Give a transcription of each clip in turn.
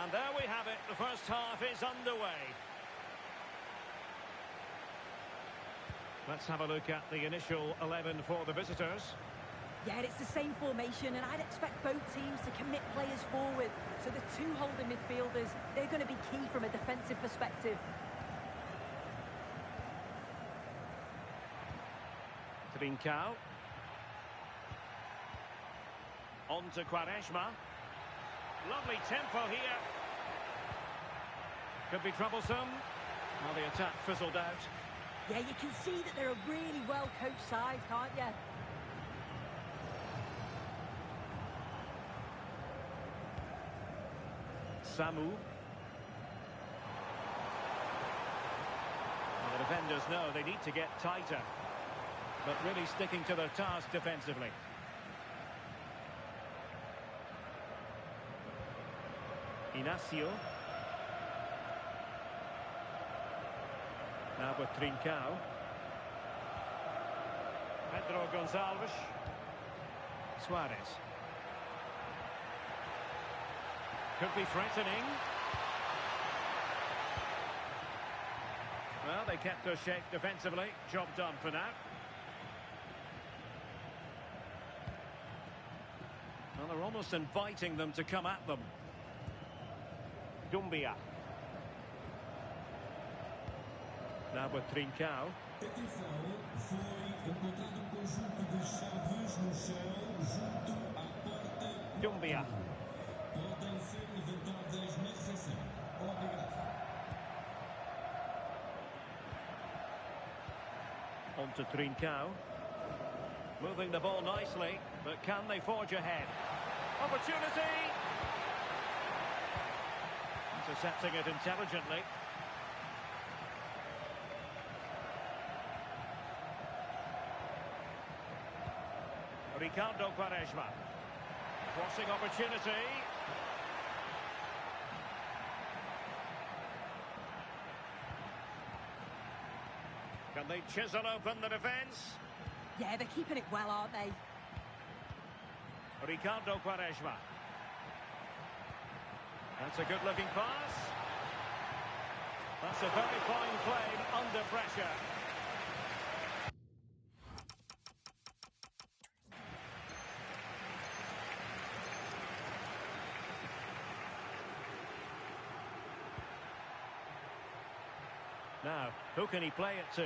And there we have it. The first half is underway. Let's have a look at the initial 11 for the visitors. Yeah, it's the same formation, and I'd expect both teams to commit players forward. So the two holding midfielders, they're going to be key from a defensive perspective. Trincao. On to Quaresma. Lovely tempo here. Could be troublesome. Well, the attack fizzled out. Yeah, you can see that they're a really well-coached side, can't you? Samu. Well, the defenders know they need to get tighter, but really sticking to their task defensively. Inacio. Now with Trincao. Pedro Gonçalves. Suarez. Could be threatening. Well, they kept their shape defensively. Job done for now. Well, they're almost inviting them to come at them. Doumbia. Now with Trincao. Atenção, foi encontrado conjunto de chaves no chão junto à porta. Doumbia. Podem ser levantadas na recepção. Obrigado. On to Trincao. Moving the ball nicely, but can they forge ahead? Opportunity! Intercepting it intelligently. Ricardo Quaresma. Crossing opportunity. Can they chisel open the defence? Yeah, they're keeping it well, aren't they? Ricardo Quaresma. That's a good-looking pass. That's a very fine play under pressure. Now, who can he play it to?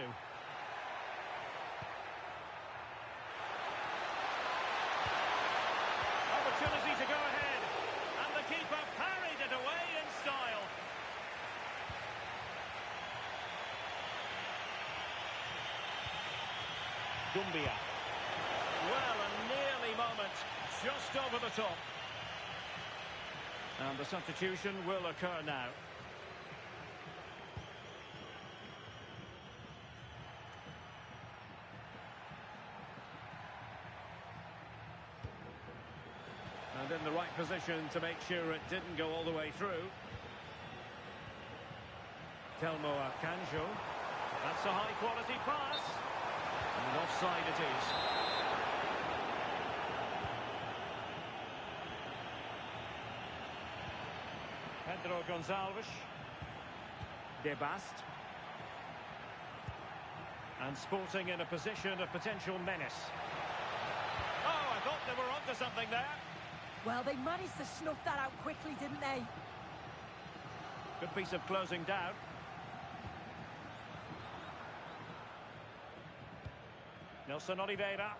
Opportunity to go ahead. And the keeper parried it away in style. Doumbia. Well, a nearly moment. Just over the top. And the substitution will occur now. And in the right position to make sure it didn't go all the way through. Telmo Akanjo. That's a high-quality pass. And offside it is. Pedro Gonçalves. Debast. And Sporting in a position of potential menace. Oh, I thought they were onto something there. Well, they managed to snuff that out quickly, didn't they? Good piece of closing down. Nelson Oliveira.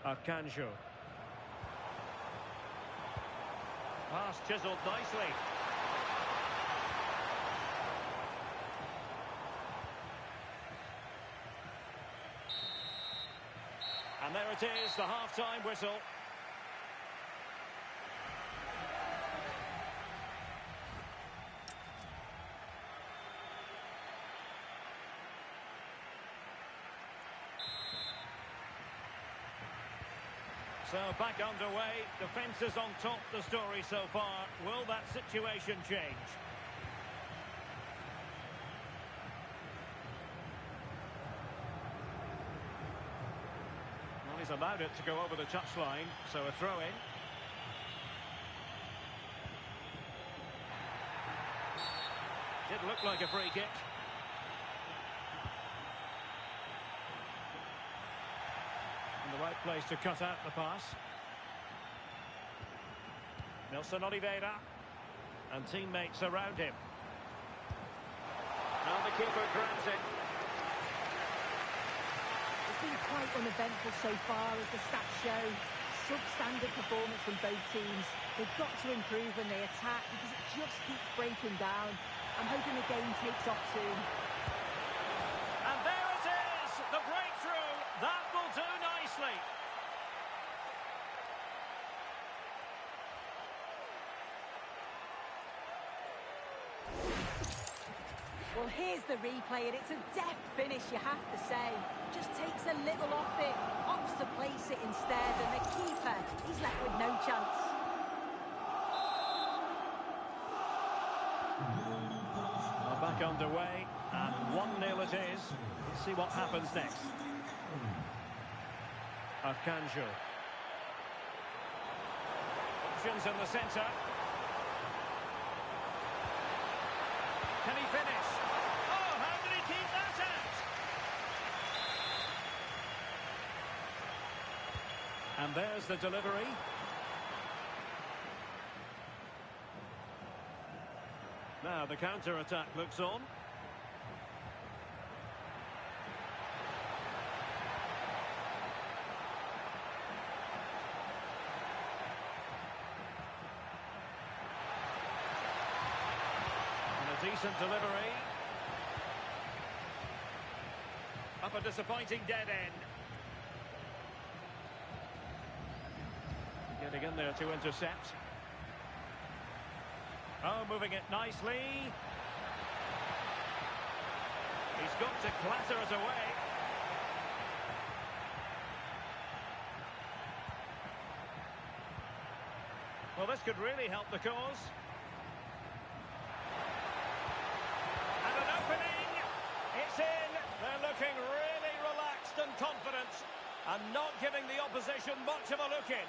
Akanjo. Pass chiselled nicely. And there it is, the half-time whistle. So back underway, defence is on top the story so far. Will that situation change? Well, he's allowed it to go over the touchline, so a throw-in. Did look like a free kick. In the right place to cut out the pass. Nelson Oliveira. And teammates around him. Now the keeper grabs it. It's been quite uneventful so far, as the stats show. Substandard performance from both teams. They've got to improve when they attack, because it just keeps breaking down. I'm hoping the game takes off soon. And there it is! The breakthrough! That will do nicely. Well, here's the replay, and it's a deft finish, you have to say. Just takes a little off it, opts to place it instead, and the keeper, he's left with no chance. Well, back underway, and 1-0 it is. Let's see what happens next. Arcanjo. Options in the centre. Can he finish? Oh, how did he keep that out? And there's the delivery. Now the counter-attack looks on. Decent delivery. Up a disappointing dead end. Getting in there to intercept. Oh, moving it nicely. He's got to clatter it away. Well, this could really help the cause. It's in. They're looking really relaxed and confident and not giving the opposition much of a look in.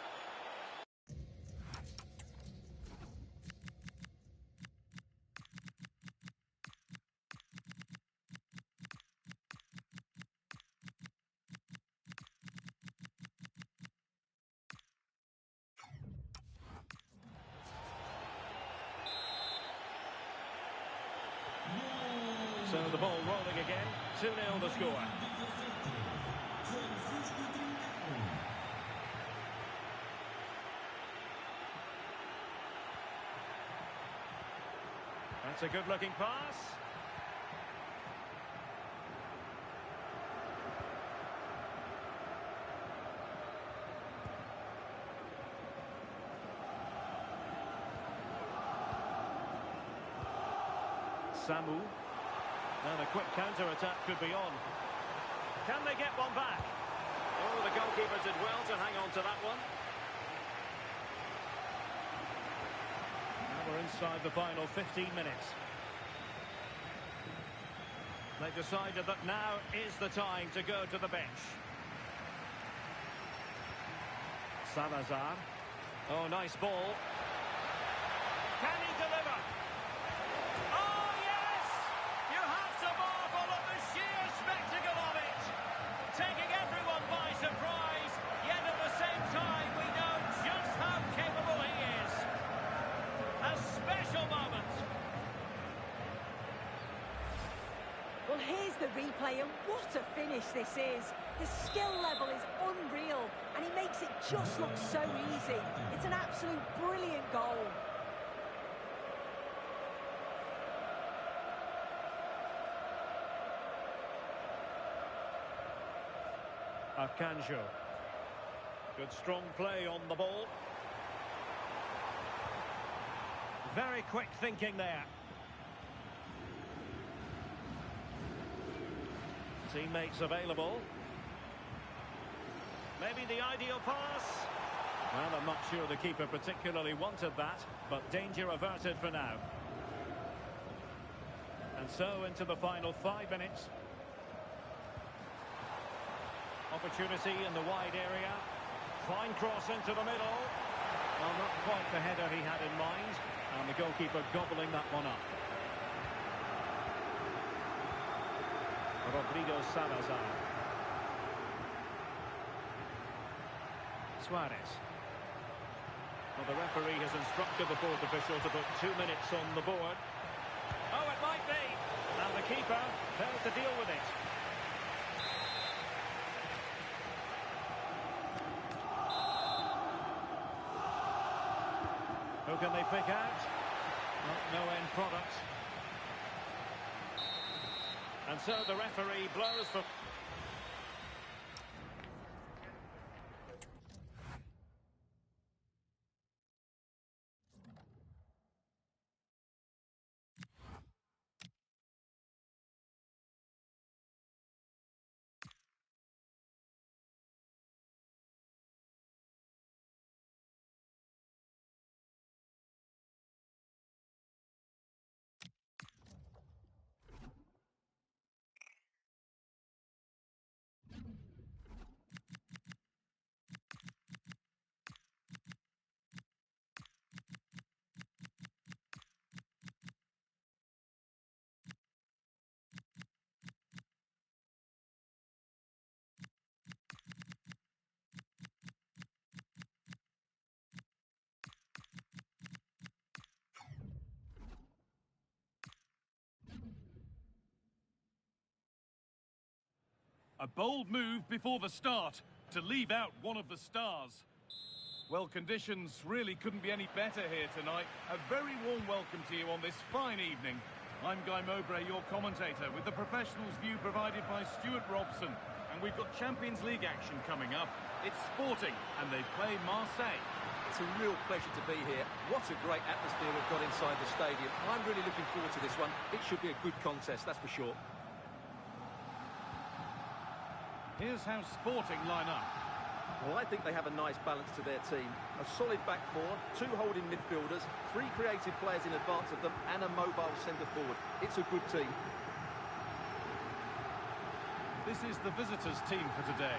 So the ball rolling again, 2-0 the score. That's a good-looking pass. Samu. Now the quick counter-attack could be on. Can they get one back? Oh, the goalkeeper did well to hang on to that one. Now we're inside the final 15 minutes. They decided that now is the time to go to the bench. Zalazar. Oh, nice ball. Can he deliver? Oh, yes! You have to marvel at the sheer spectacle of it. Taking everyone by surprise, yet at the same time we know just how capable he is. A special moment. Well, here's the replay, and what a finish this is. The skill level is unreal, and he makes it just look so easy. It's an absolute brilliant goal. Arcanjo. Good strong play on the ball. Very quick thinking there. Teammates available. Maybe the ideal pass. Well, I'm not sure the keeper particularly wanted that, but danger averted for now. And so into the final 5 minutes. Opportunity in the wide area. Fine cross into the middle. Well, not quite the header he had in mind. And the goalkeeper gobbling that one up. Zalazar. Suarez. Well, the referee has instructed the fourth official to put 2 minutes on the board. Oh, it might be. And the keeper failed to deal with it. Who can they pick out? No end product. And so the referee blows for... A bold move before the start to leave out one of the stars. Well, conditions really couldn't be any better here tonight. A very warm welcome to you on this fine evening. I'm Guy Mowbray, your commentator, with the professionals' view provided by Stuart Robson. And we've got Champions League action coming up. It's Sporting, and they play Marseille. It's a real pleasure to be here. What a great atmosphere we've got inside the stadium. I'm really looking forward to this one. It should be a good contest, that's for sure. Here's how Sporting line up. Well, I think they have a nice balance to their team. A solid back four, 2 holding midfielders, 3 creative players in advance of them, and a mobile centre-forward. It's a good team. This is the visitors' team for today.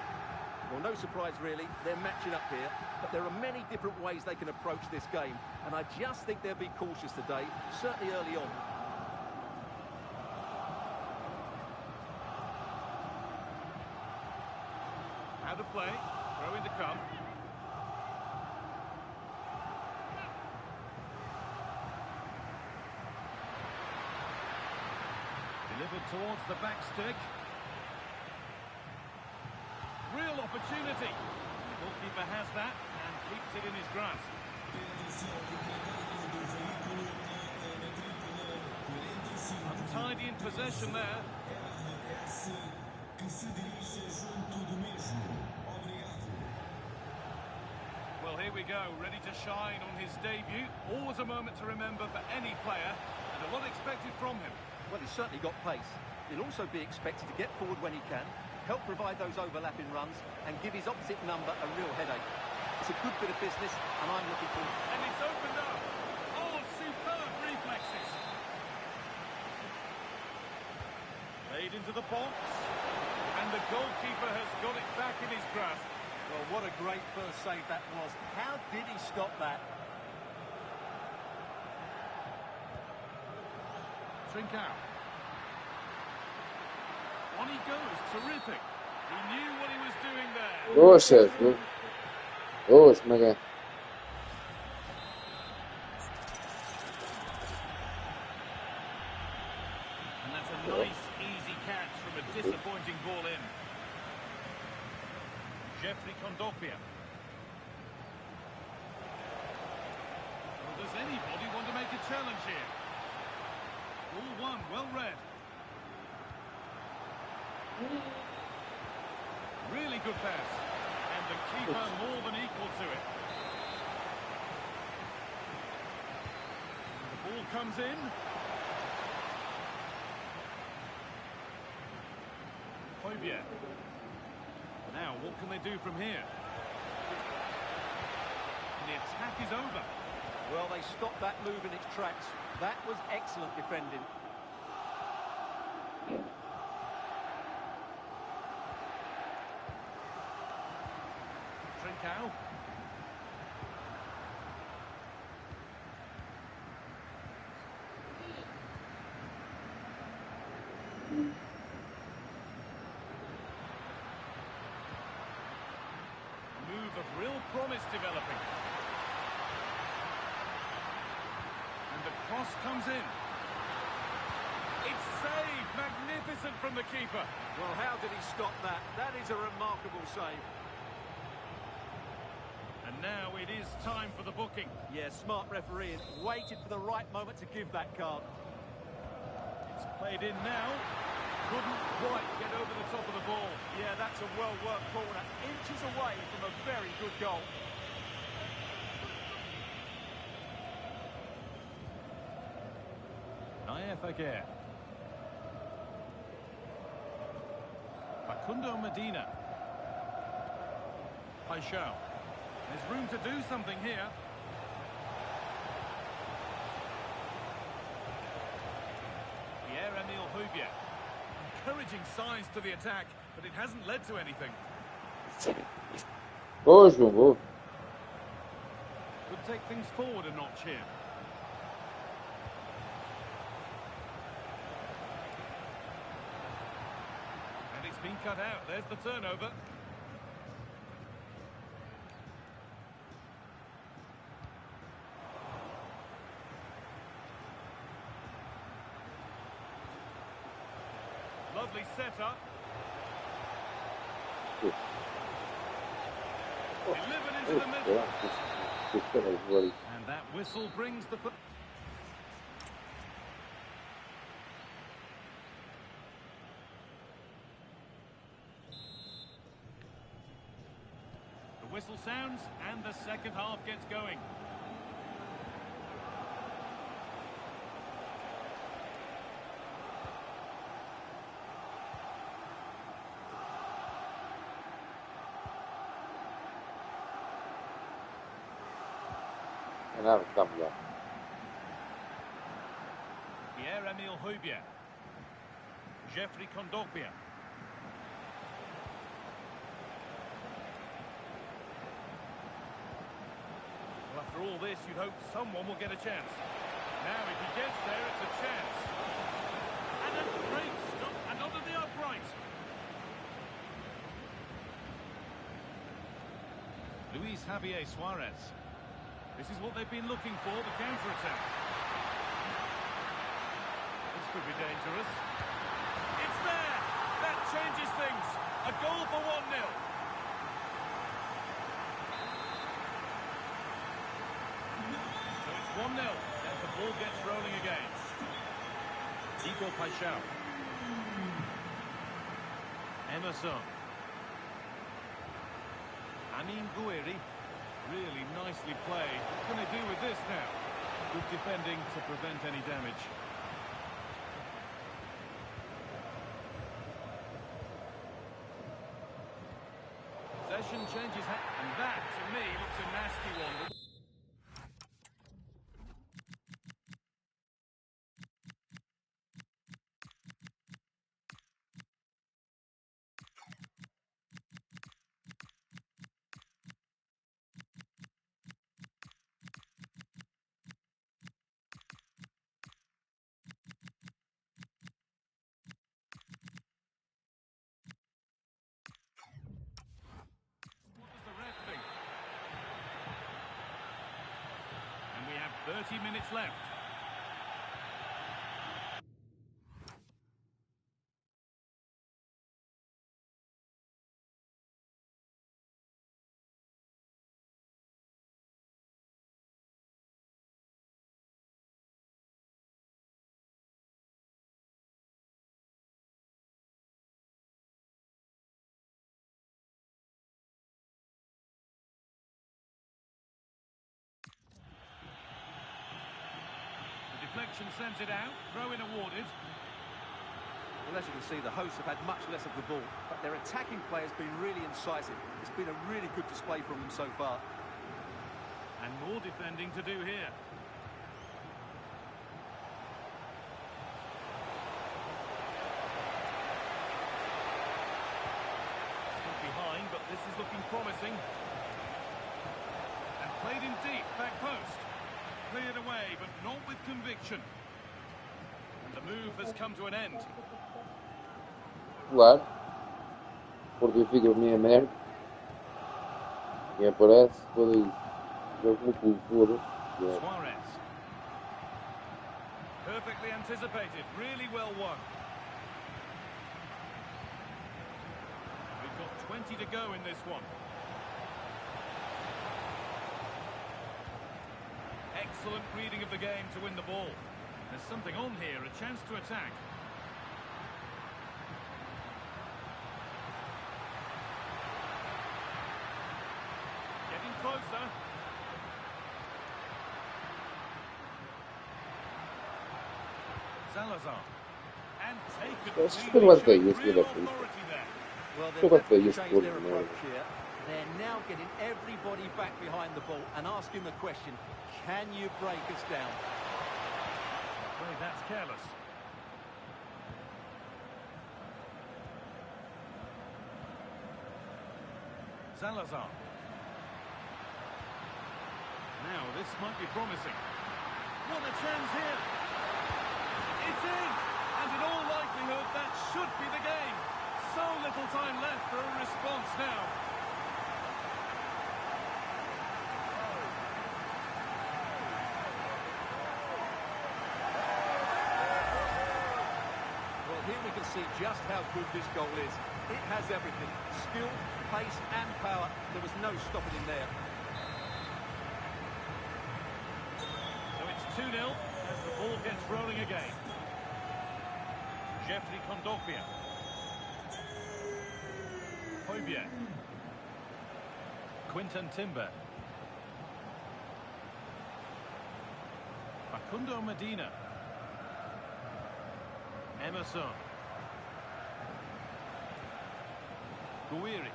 Well, no surprise really, they're matching up here, but there are many different ways they can approach this game, and I just think they'll be cautious today, certainly early on. How to play, throw in to come. Delivered towards the back stick. Real opportunity. The goalkeeper has that and keeps it in his grasp. Untidy in possession there. Well, here we go, ready to shine on his debut. Always a moment to remember for any player, and a lot expected from him. Well, he's certainly got pace. He'll also be expected to get forward when he can, help provide those overlapping runs, and give his opposite number a real headache. It's a good bit of business, and I'm looking forward. And it's opened up. Oh, superb reflexes. Laid into the box, and the goalkeeper has got it back in his grasp. Well, what a great first save that was. How did he stop that? Trincao. On he goes, terrific. He knew what he was doing there. Jó ez, jó. Jó, ez meg. And that's a nice, easy catch from a disappointing ball in. Doumbia. Well, does anybody want to make a challenge here? All one, well read. Really good pass. And the keeper more than equal to it. The ball comes in. Hoje. Now, what can they do from here? The attack is over. Well, they stopped that move in its tracks. That was excellent defending. Trincao. of real promise developing. And the cross comes in. It's saved. Magnificent from the keeper. Well, how did he stop that? That is a remarkable save. And now it is time for the booking. Yeah, smart refereeing. Waited for the right moment to give that card. It's played in now. Couldn't quite get over the top of the ball. Yeah, that's a well-worked corner. Inches away from a very good goal. Faker. Facundo Medina. Paixão. There's room to do something here. Pierre-Emile Hoje. Encouraging signs to the attack, but it hasn't led to anything. Boa, João, boa. Could take things forward a notch here. And it's been cut out. There's the turnover. Lovely setup. Delivered into the middle. And that whistle brings the... The whistle sounds and the second half gets going. Another Doumbia. Pierre-Emile Hoje. Jeffrey Doumbia. Well, after all this, you'd hope someone will get a chance. Now, if he gets there, it's a chance. And a great stop, and onto the upright. Luis Javier Suarez. This is what they've been looking for, the counter-attack. This could be dangerous. It's there! That changes things. A goal for 1-0. So it's 1-0 as the ball gets rolling again. Igor Paixão. Emerson. Amin Gouiri. Really nicely played. What can they do with this now? Good defending to prevent any damage. Possession changes hands, and that, to me, looks a nasty one. And we have 30 minutes left. Deflection sends it out, throw-in awarded. Well, as you can see, the hosts have had much less of the ball, but their attacking play has been really incisive. It's been a really good display from them so far. And more defending to do here. Still behind, but this is looking promising. And played in deep, back post. Cleared away, but not with conviction. And the move has come to an end. Claro. Porque fica a minha merda. Quem aparece, todo isso. Jogo no cultura. Suarez. Perfectly anticipated, really well won. We've got 20 to go in this one. Excellent reading of the game to win the ball. There's something on here, a chance to attack. Getting closer. Zalazar. And taken Acho que cleanly, levantei showing esse filho real da puta. authority there. Well, Eu they've gostei definitely desse changed gol, their não é? approach here. They're now getting everybody back behind the ball and asking the question, can you break us down? I'm afraid that's careless. Zalazar. Now, this might be promising. What a chance here! It's in! And in all likelihood, that should be the game. So little time left for a response now. Well, here we can see just how good this goal is. It has everything. Skill, pace and power. There was no stopping him there. So it's 2-0 as the ball gets rolling again. Doumbia. Hoje. Quinton Timber. Facundo Medina. Emerson. Guiri.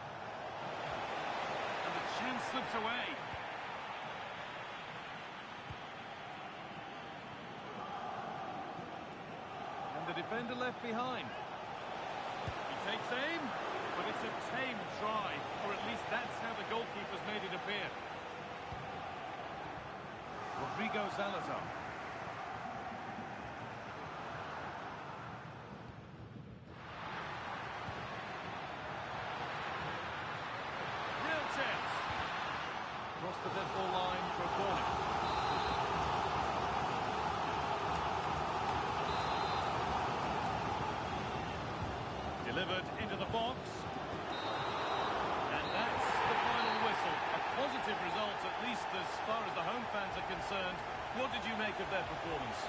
And the chance slips away. And the defender left behind. He takes aim, but it's a tame try, or at least that's how the goalkeeper's made it appear. Rodrigo Zalazar. Real chance. Cross the dead ball line for a corner. Delivered into the box. And that's the final whistle. A positive result, at least as far as the home fans are concerned. What did you make of their performance?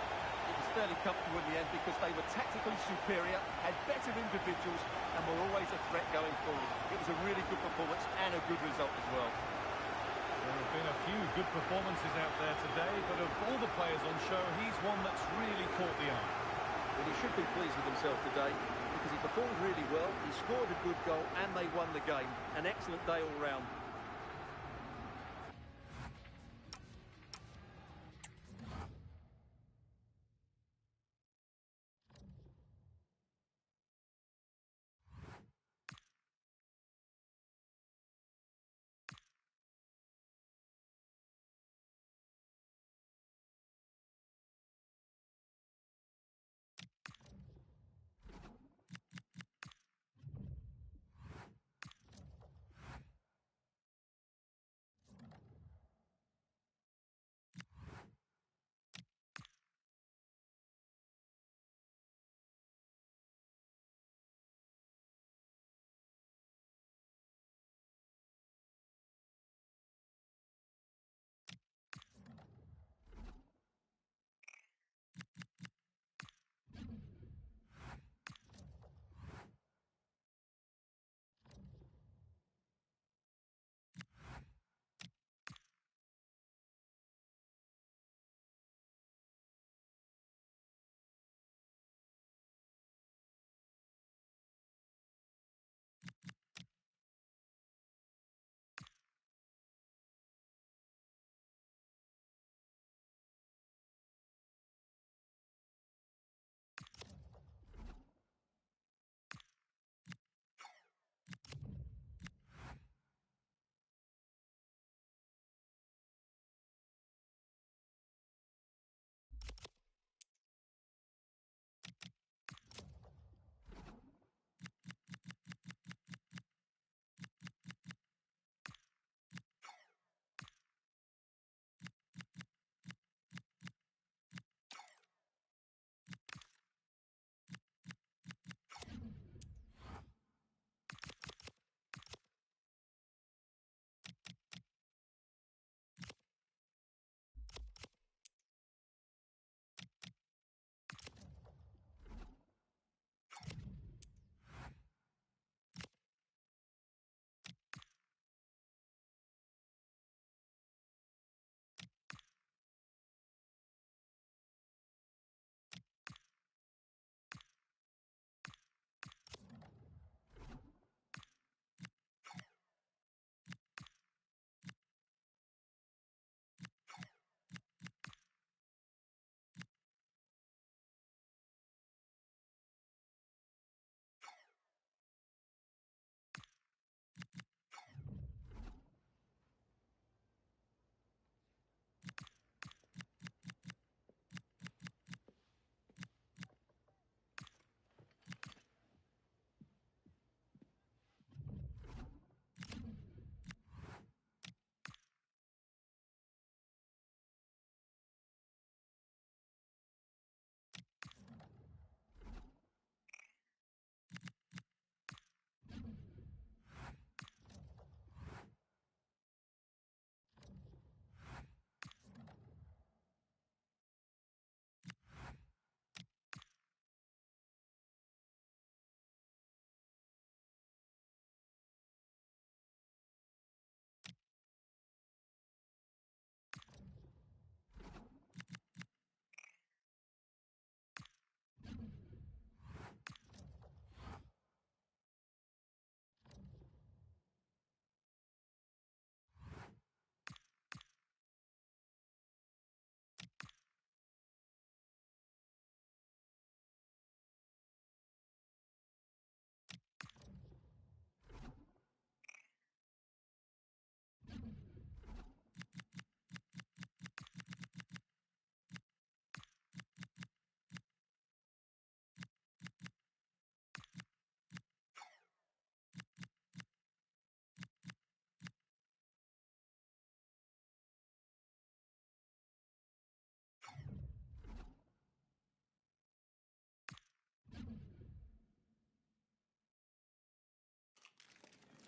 It was fairly comfortable in the end because they were tactically superior, had better individuals and were always a threat going forward. It was a really good performance and a good result as well. There have been a few good performances out there today, but of all the players on show, he's one that's really caught the eye. Well, he should be pleased with himself today because he performed really well, he scored a good goal and they won the game. An excellent day all round.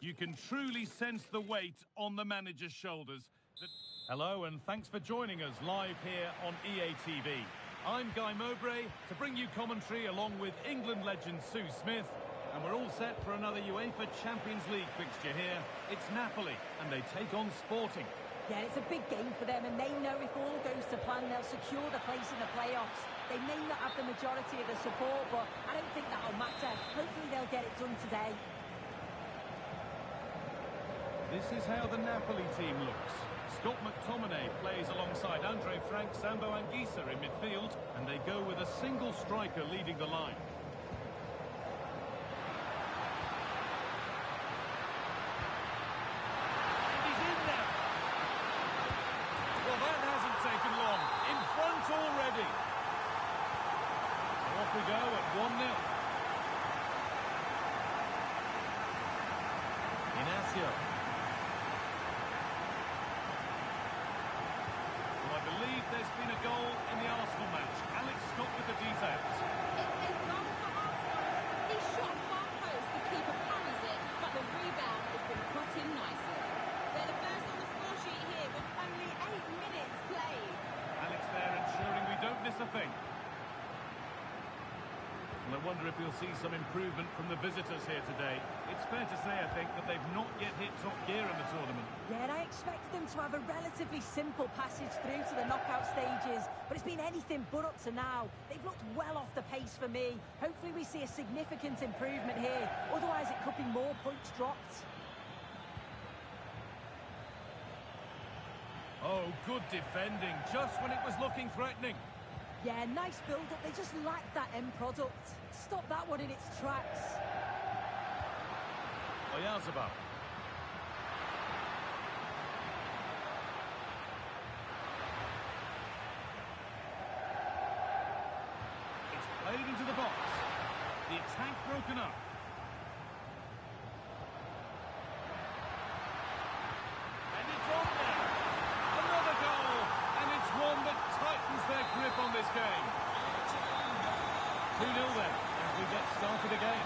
You can truly sense the weight on the manager's shoulders. Hello, and thanks for joining us live here on EA TV. I'm Guy Mowbray to bring you commentary along with England legend Sue Smith. And we're all set for another UEFA Champions League fixture here. It's Napoli, and they take on Sporting. Yeah, it's a big game for them, and they know if all goes to plan, they'll secure the place in the playoffs. They may not have the majority of the support, but I don't think that'll matter. Hopefully they'll get it done today. This is how the Napoli team looks. Scott McTominay plays alongside Andre Frank, Sambo Anguissa in midfield, and they go with a single striker leading the line. And he's in there. Well, that hasn't taken long. In front already. So off we go at 1-0. Inacio. There's been a goal in the Arsenal match. Alex Scott with the details. It's a goal for Arsenal. He shot far post, the keeper parries it, but the rebound has been put in nicely. They're the first on the score sheet here with only 8 minutes played. Alex there ensuring we don't miss a thing. Well, I wonder if we'll see some improvement from the visitors here today. It's fair to say, I think, that they've not yet hit top gear in the tournament. Yeah, and I expected them to have a relatively simple passage through to the knockout stages, but it's been anything but up to now. They've looked well off the pace for me. Hopefully we see a significant improvement here, otherwise it could be more points dropped. Oh, good defending, just when it was looking threatening. Yeah, nice build-up. They just lack that end product. Stop that one in its tracks. Oyarzabal. It's played into the box. The attack broken up. And it's on there. Another goal. And it's one that tightens their grip on this game. 2-0 then, as we get started again.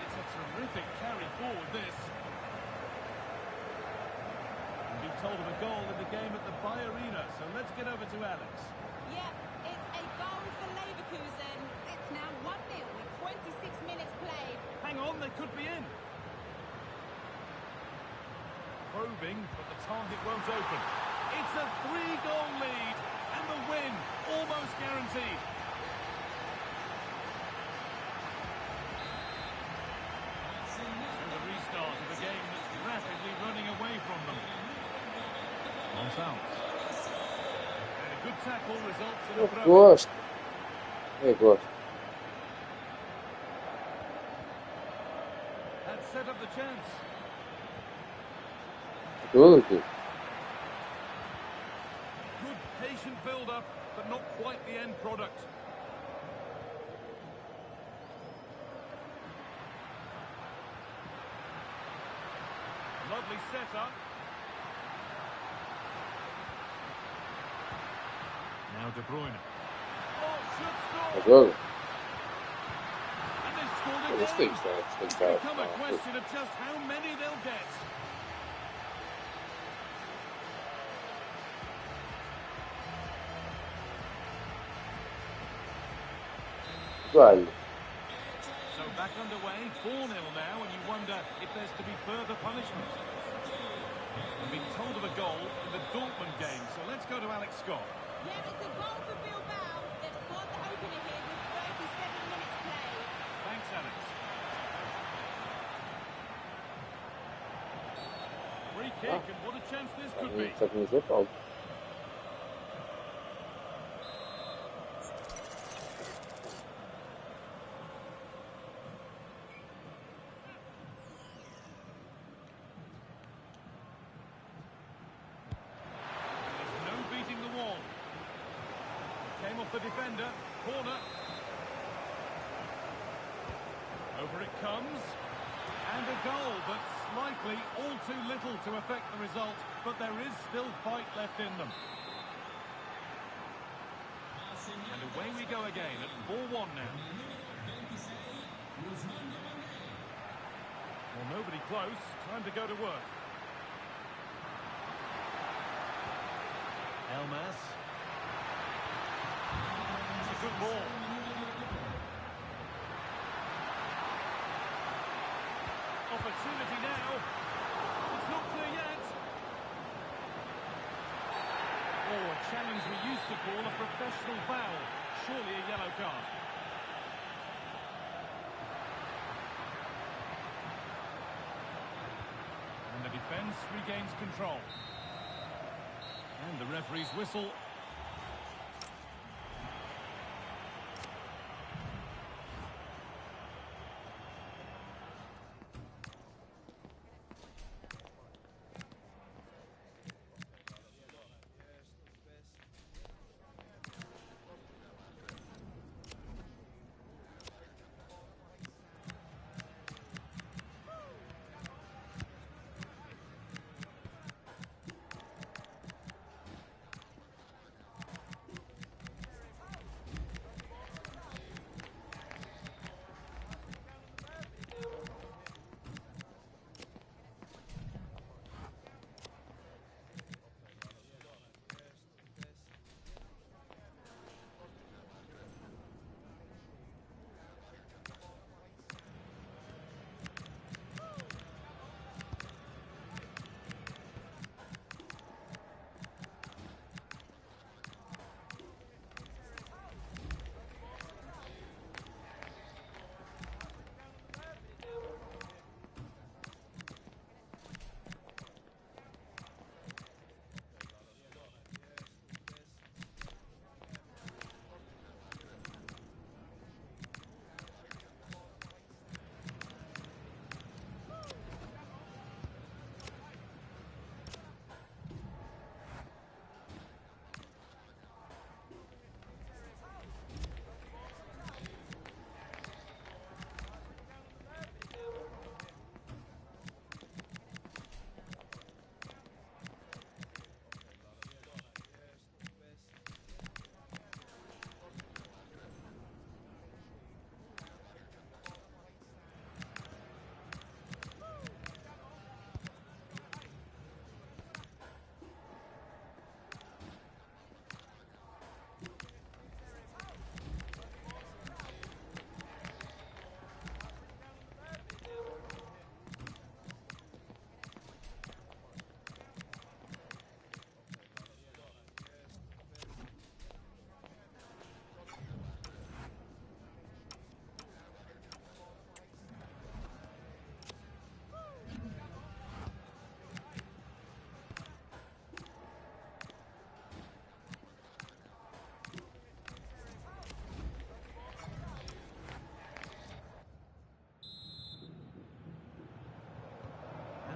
It's a terrific carry forward, this. And being told of a goal in the game at the Arena, so let's get over to Alex. Yeah, it's a goal for Leverkusen. It's now 1-0 with 26 minutes played. Hang on, they could be in. Probing, but the target won't open. It's a 3-goal lead, and the win almost guaranteed. So the restart of a game that's rapidly running away from them. Gonçalves. And a good tackle results in a throw. Gosto. Eu gosto. That set up the chance. Tudo aqui. Good patient build-up, but not quite the end product. Lovely setup. Now De Bruyne. Oh, should score! Jogo. And they scored Eu gostei again. disso. It's become a question of just how many they'll get. Vale. So back underway, 4-0 now, and you wonder if there's to be further punishment. I've been told of a goal in the Dortmund game, so let's go to Alex Scott. Yeah, it's a goal for Bilbao. They've scored the opener here with 37 minutes played. Thanks, Alex. Free kick, and what a chance this could be. Só que não sei qual. There's no beating the wall. Came off the defender. Corner. Over it comes. And a goal that's likely all too little to affect the result, but there is still fight left in them. And away we go again at 4-1 now. Well, nobody close. Time to go to work. Elmas. It's a good ball. Opportunity now. It's not clear yet. Oh, a challenge we used to call a professional foul. Surely a yellow card. And the defence regains control. And the referee's whistle.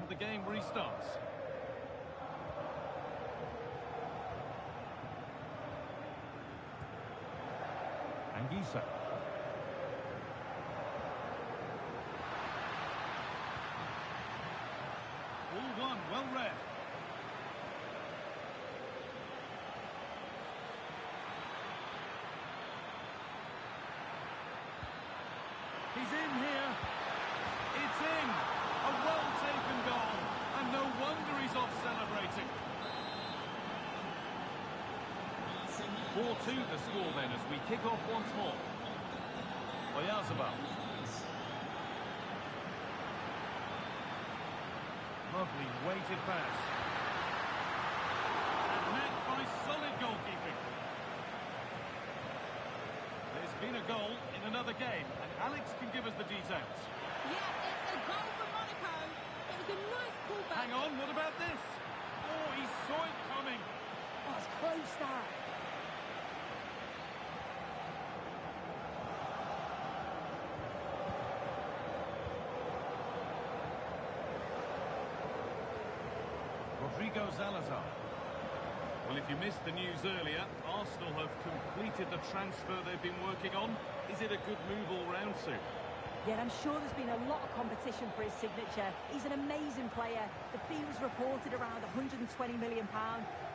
The game restarts. Anguissa. All one, well read. He's in here. It's in. A well-taken goal, and no wonder he's off celebrating. 4-2 the score then as we kick off once more. Oyazabal. Lovely weighted pass. And met by solid goalkeeping. There's been a goal in another game, and Alex can give us the details. Yeah, it's a goal for Monaco. It was a nice pullback. Hang on, what about this? Oh, he saw it coming. Oh, it's close, that. Rodrigo Zalazar. Well, if you missed the news earlier, Arsenal have completed the transfer they've been working on. Is it a good move all round, Sue? Yeah, I'm sure there's been a lot of competition for his signature. He's an amazing player. The fee was reported around £120 million,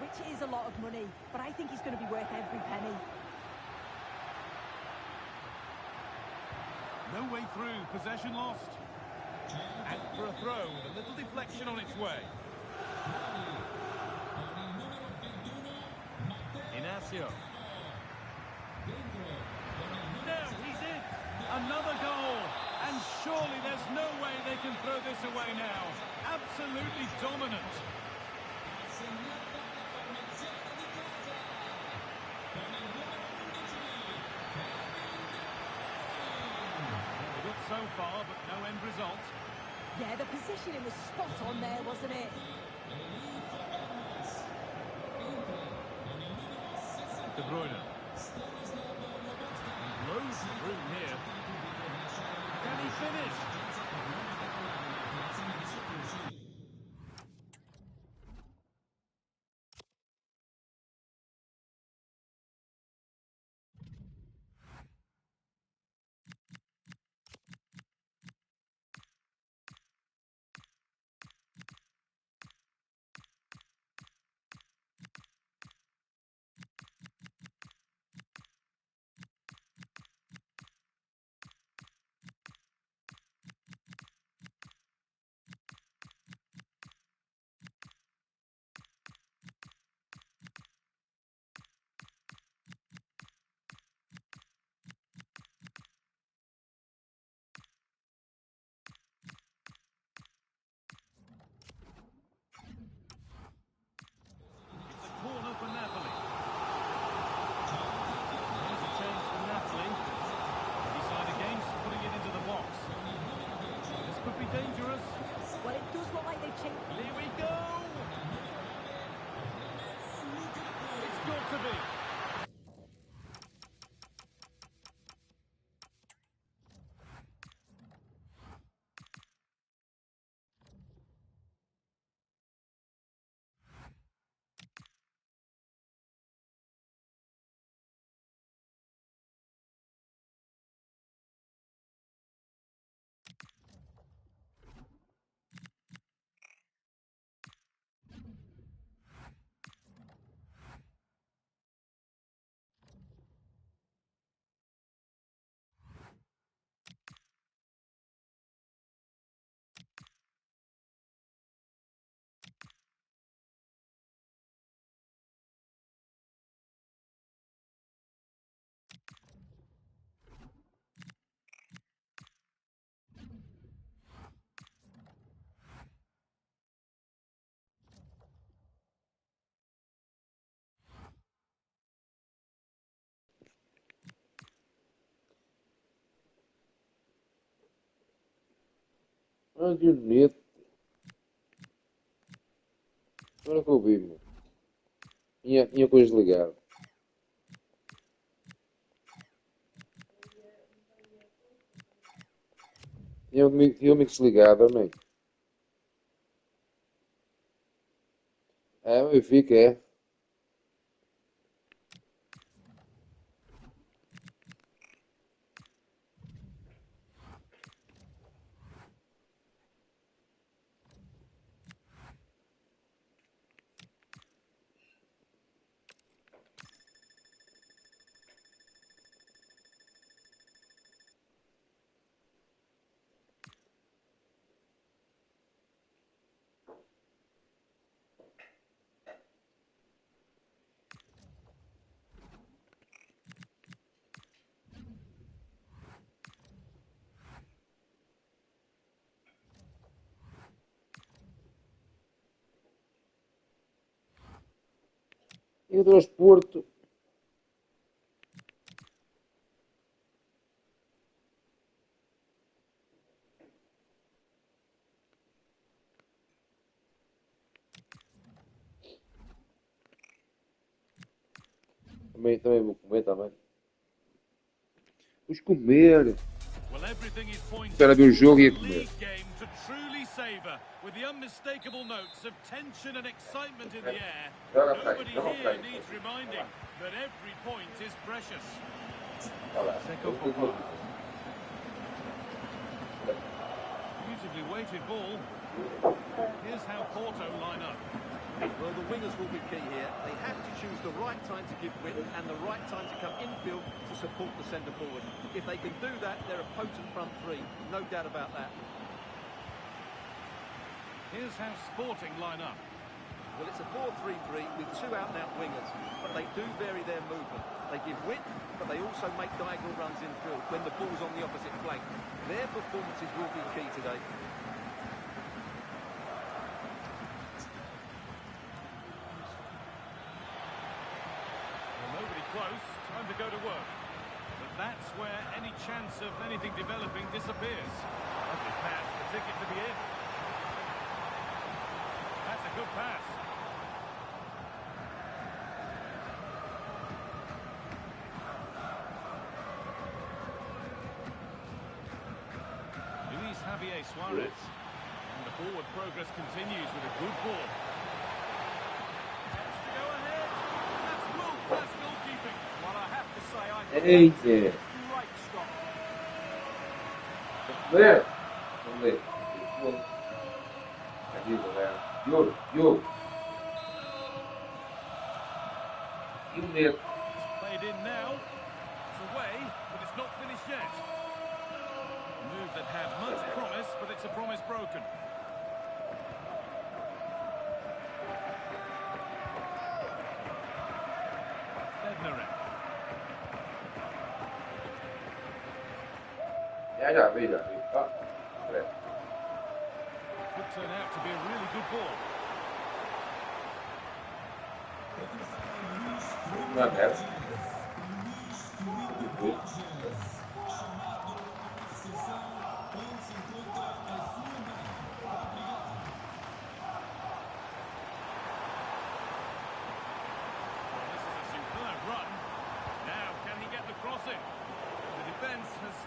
which is a lot of money, but I think he's going to be worth every penny. No way through, possession lost. And for a throw, a little deflection on its way. Inacio. Now he's in. Another goal. And surely there's no way they can throw this away now. Absolutely dominant. Good so far, but no end result. Yeah, the positioning was spot on there, wasn't it? De Bruyne. Loads of room here. Can he finish? Dangerous. Well, it does look like they've changed. Here we go. It's got to be. Ah, que bonito. Agora que eu vi, meu. Tinha coisa ligada. Tinha o mix ligado, ou não? É, o Benfica é. E o transporte. Também vou comer também. Vamos comer. Espera ver o jogo e a comer. With the unmistakable notes of tension and excitement in the air, nobody here needs reminding that every point is precious. Beautifully weighted ball. Here's how Porto line up. Well, the wingers will be key here. They have to choose the right time to give width and the right time to come infield to support the centre forward. If they can do that, they're a potent front three. No doubt about that. Here's how Sporting line up. Well, it's a 4-3-3 with two out-and-out wingers, but they do vary their movement. They give width, but they also make diagonal runs infield when the ball's on the opposite flank. Their performances will be key today. Close, time to go to work. But that's where any chance of anything developing disappears. Lovely pass, the ticket to be in. That's a good pass. Luis Javier Suarez. And the forward progress continues with a good ball. Chance to go ahead. That's world-class goalkeeping. Well, I have to say, I think Hey, that's a yeah. great stop. There. Vamos ver. Aqui, galera. Diogo. E o medo. It's played in now. It's away, but it's not finished yet. A move that had much promise, but it's a promise broken. Já vi. Ó. Could turn out to be a really good ball. Não é mesmo?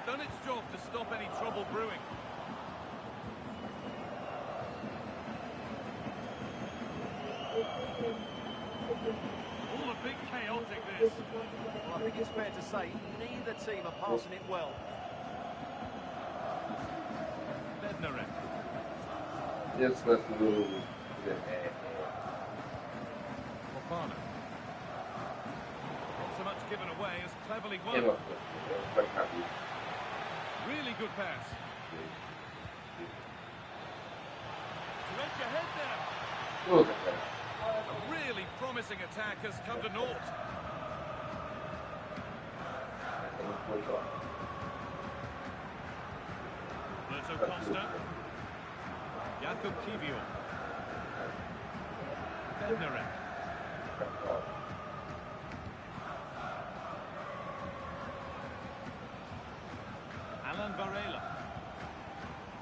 Done its job to stop any trouble brewing. All a bit chaotic, this. Well, I think it's fair to say neither team are passing it well. Bednarek. Esse vai ser o... Fofana. Not so much given away as cleverly won. Really good pass. To edge ahead now. A really promising attack has come to naught. Roberto Costa. Jakub Kivior. Bednarek. Alan Varela.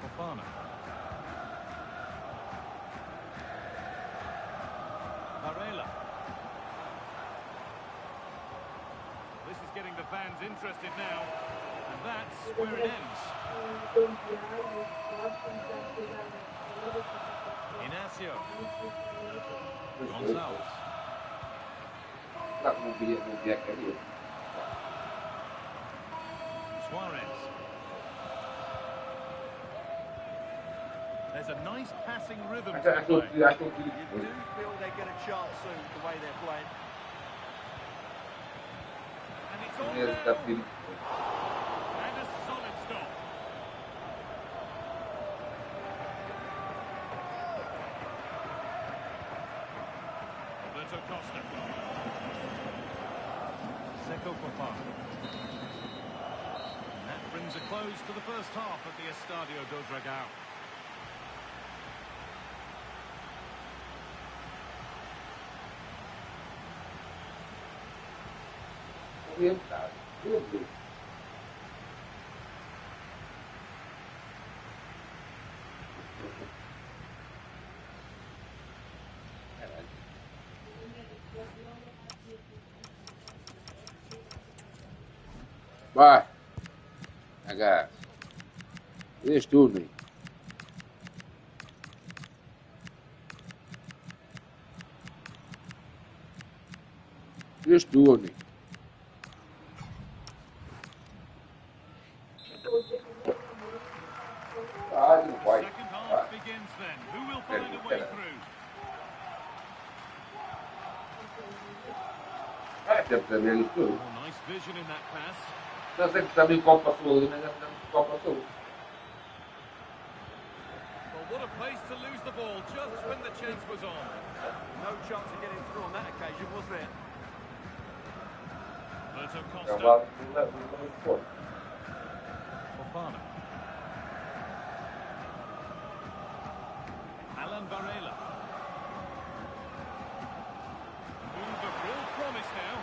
Fofana. Varela. This is getting the fans interested now, and that's where it ends. Inacio. Gonzalez. Suarez. There's a nice passing rhythm to the play. You do feel they get a chance soon the way they're playing. And it's on now. And a solid stop. Roberto Costa. Seko Fofana. And that brings a close to the first half at the Estadio do Dragão. Orientado. Meu Deus. Vai. Ragazzi. Este turno aí. Este turno aí. Não vai. tempo de ver isso tudo. Oh, nice vision in that pass. Não sei que também o copo passou ali, mas já fizemos que o copo passou. Well, what a place to lose the ball just when the chance was on. No chance of getting through on that occasion, was there? Modo É o Carreira. lado do Porto. Fofana. Alan Varela. Move of real promise now.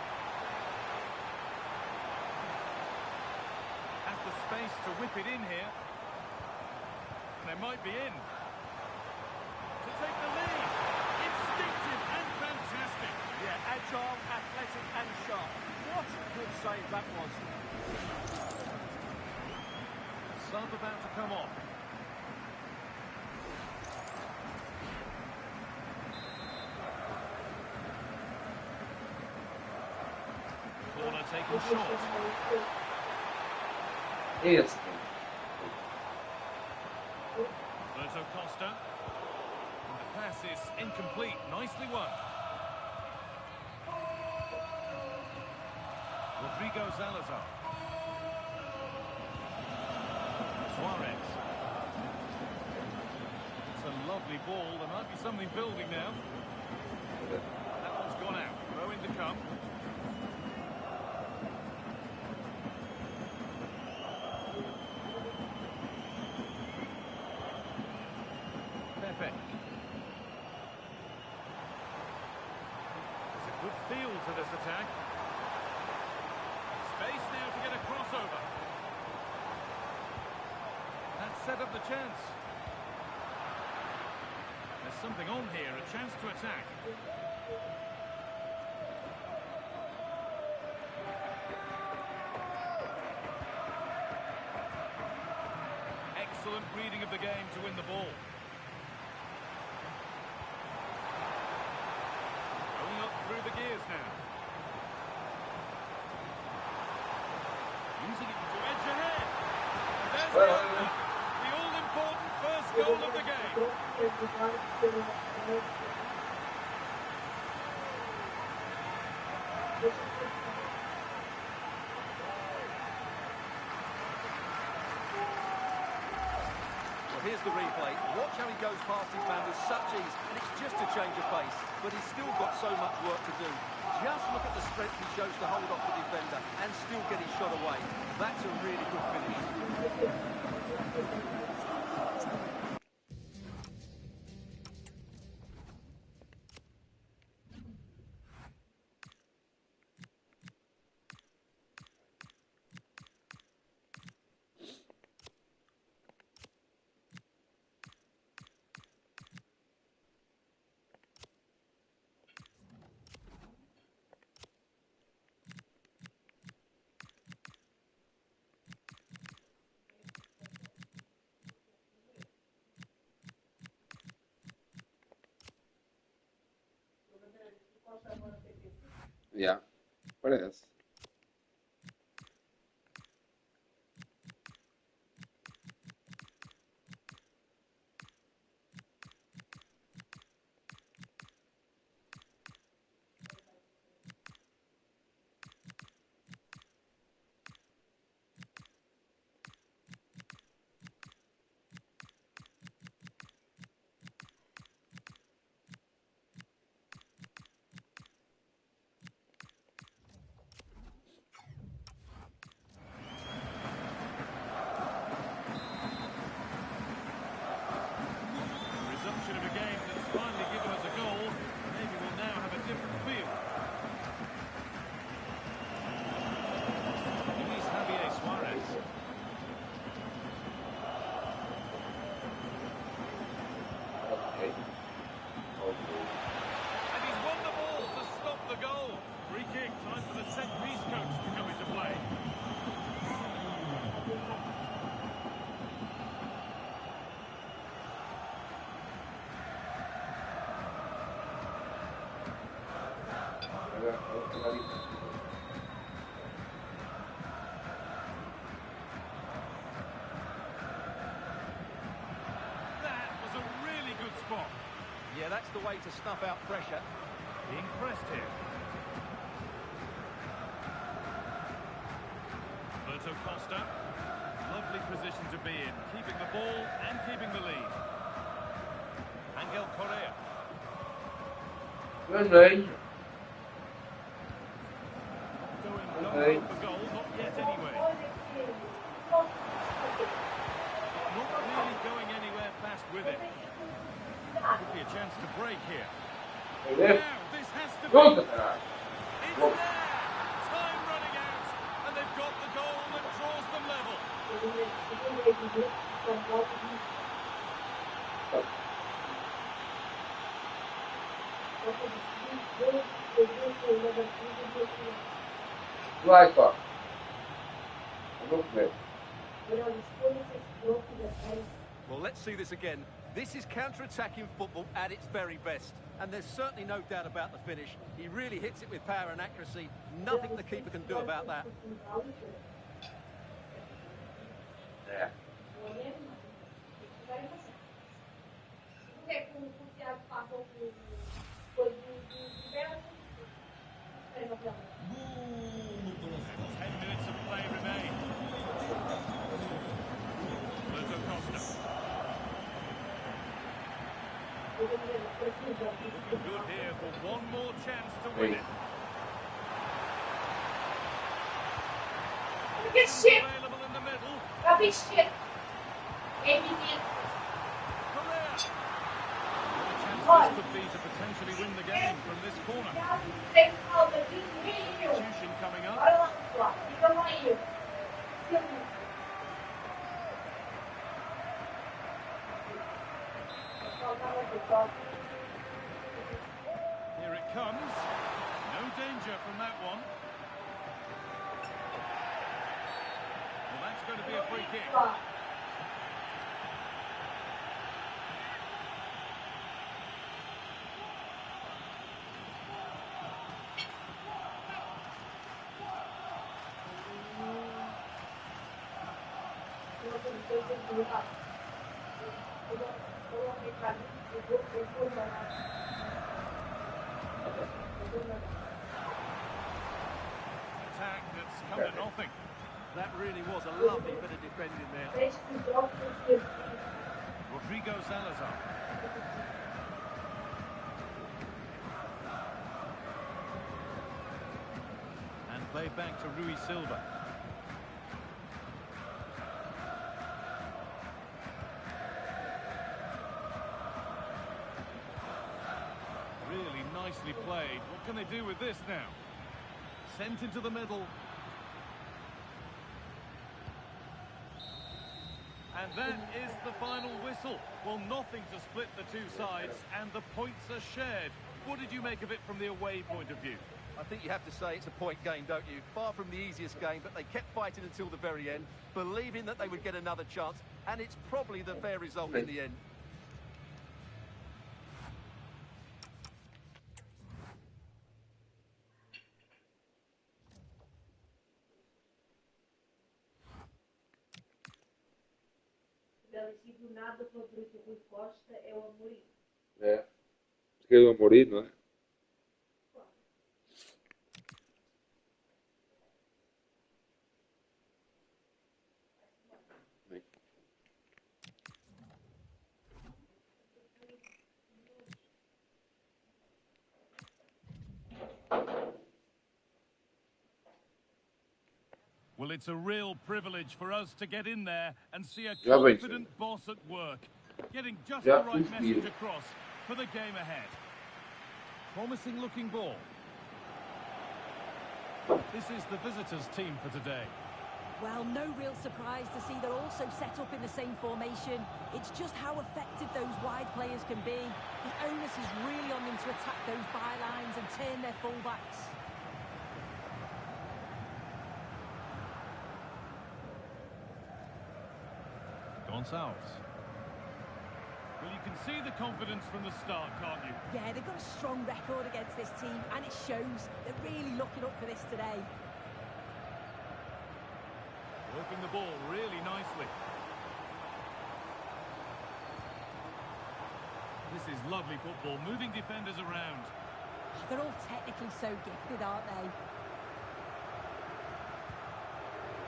Has the space to whip it in here. They might be in. To take the lead. Instinctive and fantastic. Yeah, agile, athletic and sharp. What a good save that was. Sub about to come off. Corner taken short. Esse. Modo Costa. And the pass is incomplete. Nicely won. Rodrigo Zalazar. Suarez. It's a lovely ball. There might be something building now. That one's gone out. Throw in to come. Pepe. There's a good feel to this attack. Space now to get a crossover. That set up the chance. There's something on here, a chance to attack. Excellent reading of the game to win the ball. Going up through the gears now. Using it to edge ahead. And there's the opener. The all-important first goal of the game. Well, here's the replay. Watch how he goes past his man with such ease, and it's just a change of pace. But he's still got so much work to do. Just look at the strength he shows to hold off the defender and still get his shot away. That's a really good finish. Já, parece. Resumption of a game that's finally given us a goal. Maybe we'll now have a different feel. Luis Javier Suarez. Ok. And he's won the ball to stop the goal. Free kick, time for the set piece coach to come into play. That was a really good spot. Yeah, that's the way to snuff out pressure. Being pressed here. Pinto Costa. Lovely position to be in, keeping the ball and keeping the lead. Angel Correa. Good range. Going for goal, not yet anyway. Not really going anywhere fast with it. Could be a chance to break here. Now, this has to be... It's there! Time running out, and they've got the goal that draws them level. Vai, só. Vamos ver. Well, let's see this again. This is counter-attacking football at its very best. And there's certainly no doubt about the finish. He really hits it with power and accuracy. Nothing the keeper can do about that. É. Golo para o 10 minutes of play remain. Modo Costa. Looking good here for one more chance to win it. Available in the middle. Correa. The chance this could be to potentially win the game from this corner. Substitution coming up. Here it comes. No danger from that one. Well, that's going to be a free kick. Attack that's come to nothing. That really was a lovely bit of defending there. Rodrigo Zalazar. And played back to Rui Silva. Really nicely played. What can they do with this now? Sent into the middle. And that is the final whistle. Well, nothing to split the two sides, and the points are shared. What did you make of it from the away point of view? I think you have to say it's a point game, don't you? Far from the easiest game, but they kept fighting until the very end, believing that they would get another chance, and it's probably the fair result in the end. É. Porque eu morri, não é? Well, it's a real privilege for us to get in there and see a Já vem, confident boss at work, getting just Já the right fiz message isso. across for the game ahead. Promising looking ball. This is the visitors' team for today. Well, no real surprise to see they're also set up in the same formation. It's just how effective those wide players can be. The onus is really on them to attack those bylines and turn their fullbacks. Gonçalves. Well, you can see the confidence from the start, can't you? Yeah, they've got a strong record against this team, and it shows. They're really looking up for this today. Working the ball really nicely. This is lovely football, moving defenders around. They're all technically so gifted, aren't they?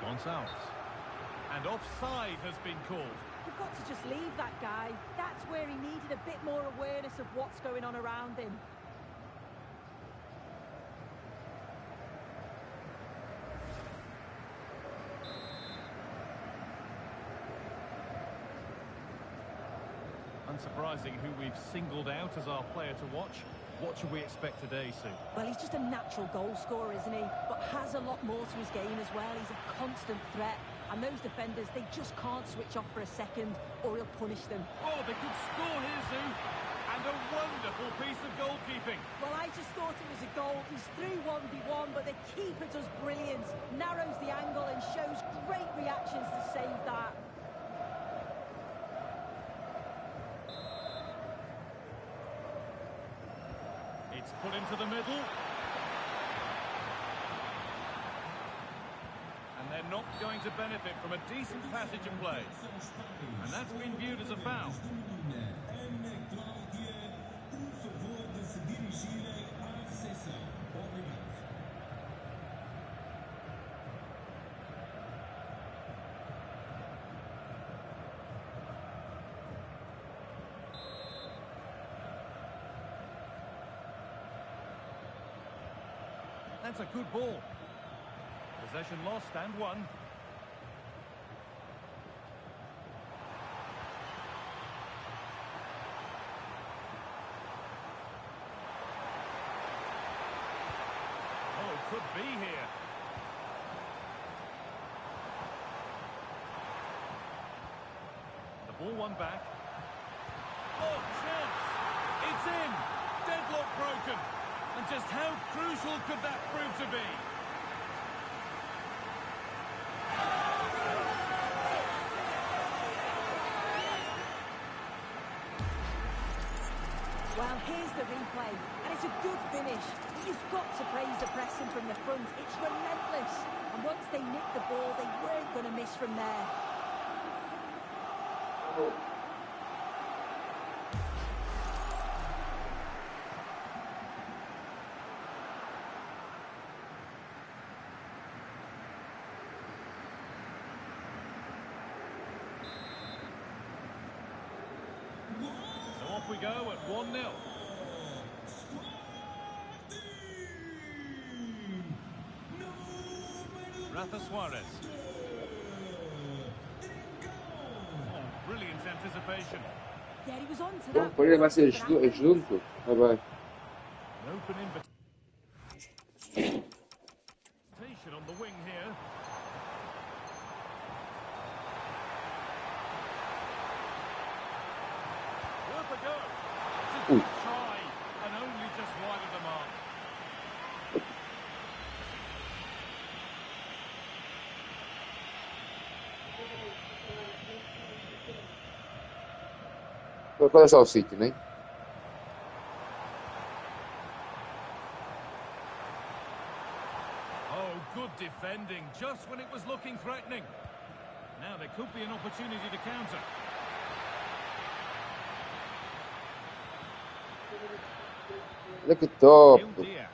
Gonçalves. And offside has been called. You've got to just leave that guy. That's where he needed a bit more awareness of what's going on around him. Unsurprising who we've singled out as our player to watch. What should we expect today, Sue? Well, he's just a natural goal scorer, isn't he? But has a lot more to his game as well. He's a constant threat. And those defenders, they just can't switch off for a second or he'll punish them. Oh, they could score here, Sue. And a wonderful piece of goalkeeping. Well, I just thought it was a goal. He's through 1v1, but the keeper does brilliant. Narrows the angle and shows great reactions to save that. It's put into the middle. And they're not going to benefit from a decent passage of play. And that's been viewed as a foul. That's a good ball. Possession lost and won. Oh, could be here. The ball won back. Oh, chance! It's in! Deadlock broken! And just how crucial could that prove to be? Well, here's the replay, and it's a good finish. But you've got to praise the pressing from the front. It's relentless. And once they nicked the ball, they weren't going to miss from there. We go at 1-0. Rafa Suarez. Oh, brilliant anticipation. Yeah, he was on to Bom, that. Pereira vai ser junto. Vai, vai. An open invitation on the wing here. Worth a go. It's a good try, and only just wide of the mark. Qual é só o sítio, né? Oh, good defending, just when it was looking threatening. Now there could be an opportunity to counter. Olha que top. Gil Diaz.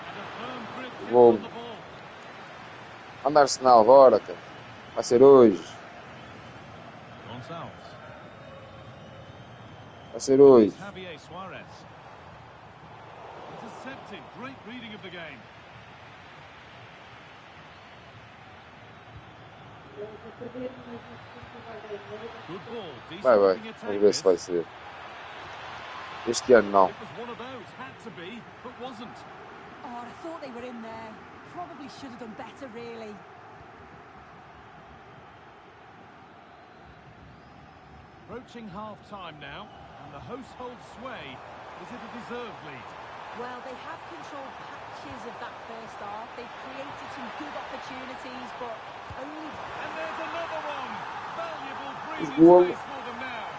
And a firm grip kept Bom. on the ball. Anda Arsenal, bora, cara. Vai ser hoje. Gonçalves. Vai ser hoje. Javier Suarez. Intercepted. Great reading of the game. Good ball. Decent Vai, vai. looking attack Vamos ver se this. vai ser. Este ano não. It was one of those. Had to be, but wasn't. Oh, I thought they were in there. Probably should have done better, really. Approaching half-time now, and the hosts hold sway. Is it a deserved lead? Well, they have controlled patches of that first half. They've created some good opportunities, but only... And there's another one! Valuable breathing Goal. space for them now.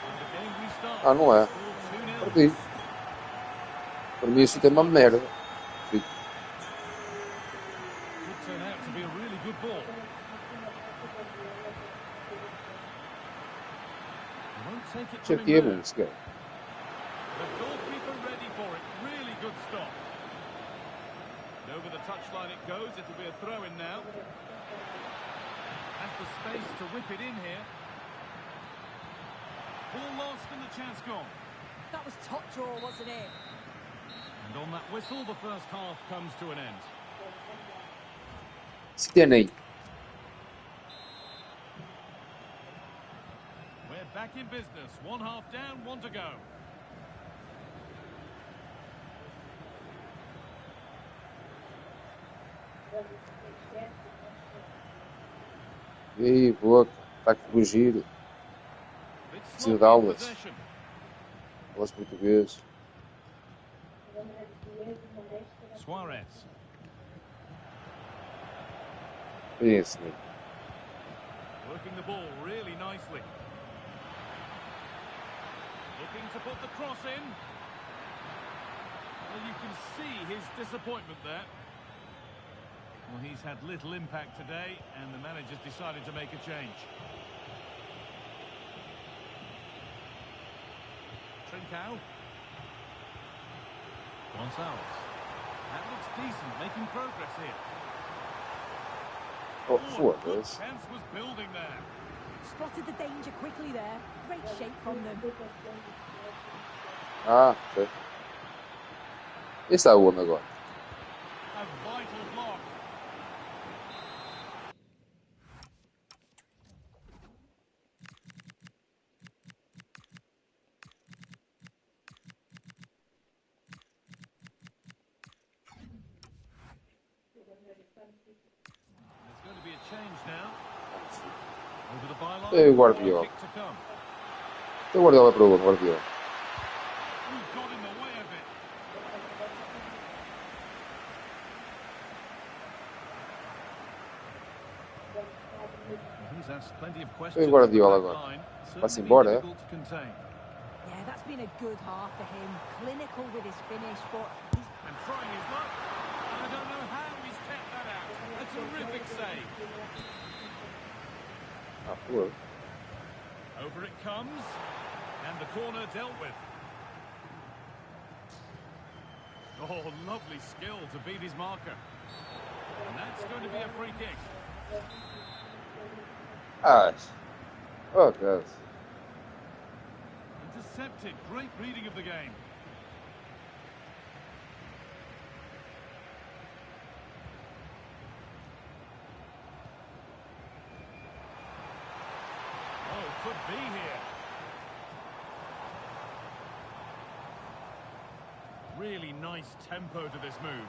And the game restarts. Ah, não é. Score 2-0. Perdi. Para mim isso é uma merda. Could turn out to be a really good ball. take it Deixa from aqui, him mano, there. esse cara. The goalkeeper ready for it. Really good stop. And over the touchline it goes. It'll be a throw-in now. Has the space to whip it in here. Ball lost and the chance gone. That was top draw, wasn't it? And on that whistle, the first half comes to an end. Stenei. We're back in business. One half down, one to go. E aí, boca. Está a fugir. Bit Preciso de sloppy in aulas. possession. Aulas português. Suarez. Esse, né? Working the ball really nicely. Looking to put the cross in. Well, you can see his disappointment there. Well, he's had little impact today, and the manager's decided to make a change. Trincao. Gonçalves. That looks decent, making progress here. Oh, Oh, a good foda-se. chance was building there. Spotted the danger quickly there. Great shape from them. Ah, ok. Esse está onde agora? A vital block. There's going to be a change now. Over the byline. Hey, Guardiola. Kick to come. O Guardiola é para onde, Guardiola? Who got in the way of it? He's asked plenty of questions. Guardiola at the back agora. line. Vai-se Certainly embora, é? difficult to contain. Yeah, that's been a good half for him. Clinical with his finish, but he's And trying his luck. I don't know how he's kept that out. A terrific save. Ah, pô. Over it comes. And the corner dealt with. Oh, lovely skill to beat his marker. And that's going to be a free kick. Ah, oh, God. Intercepted. Great reading of the game. Oh, could be here. Really nice tempo to this move.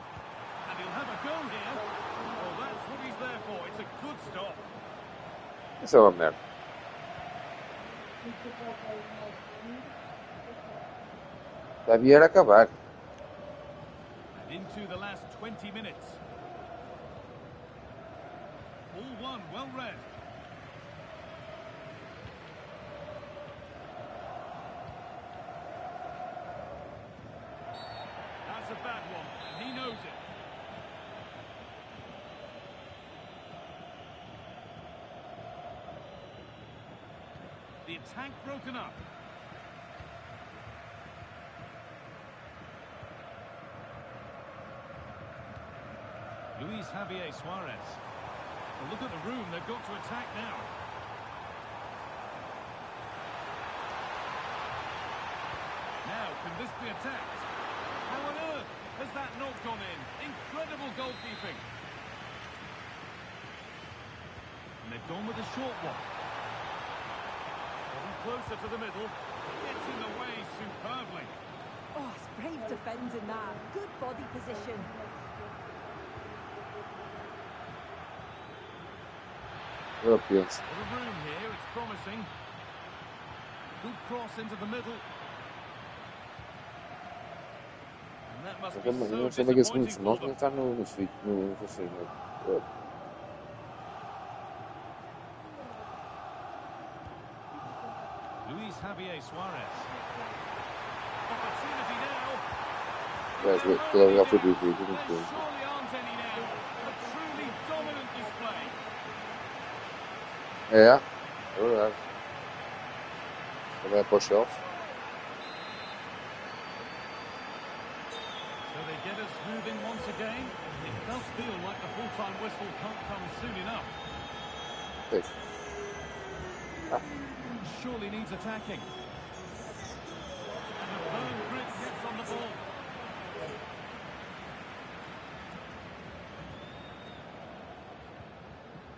And he'll have a go here. Well, that's what he's there for. It's a good stop. Isso é uma merda. Devia era acabar. And into the last 20 minutes. All one, well read. That's a bad one, and he knows it. The attack broken up. Luis Javier Suarez. Well, look at the room, they've got to attack now. Now, can this be attacked? How on earth has that not gone in? Incredible goalkeeping. And they've gone with a short one. Getting closer to the middle. Gets in the way superbly. oh, it's brave defending that. Good body position. Eu penso. Bit of room here, it's promising. Good cross into the middle. And that must be Eu não so sei daqui a segundos, disappointing nós for não them. está no sítio, no vocês, não. Luis Javier Suarez. Opportunity now. Vais ver, toda a vida foi do vídeo, não There tem. surely aren't any now. A truly dominant display. É verdade. Também é para o shelf. So they get us moving once again. It does feel like the full-time whistle can't come soon enough. Pois. Surely needs attacking. And the firm grip gets on the ball.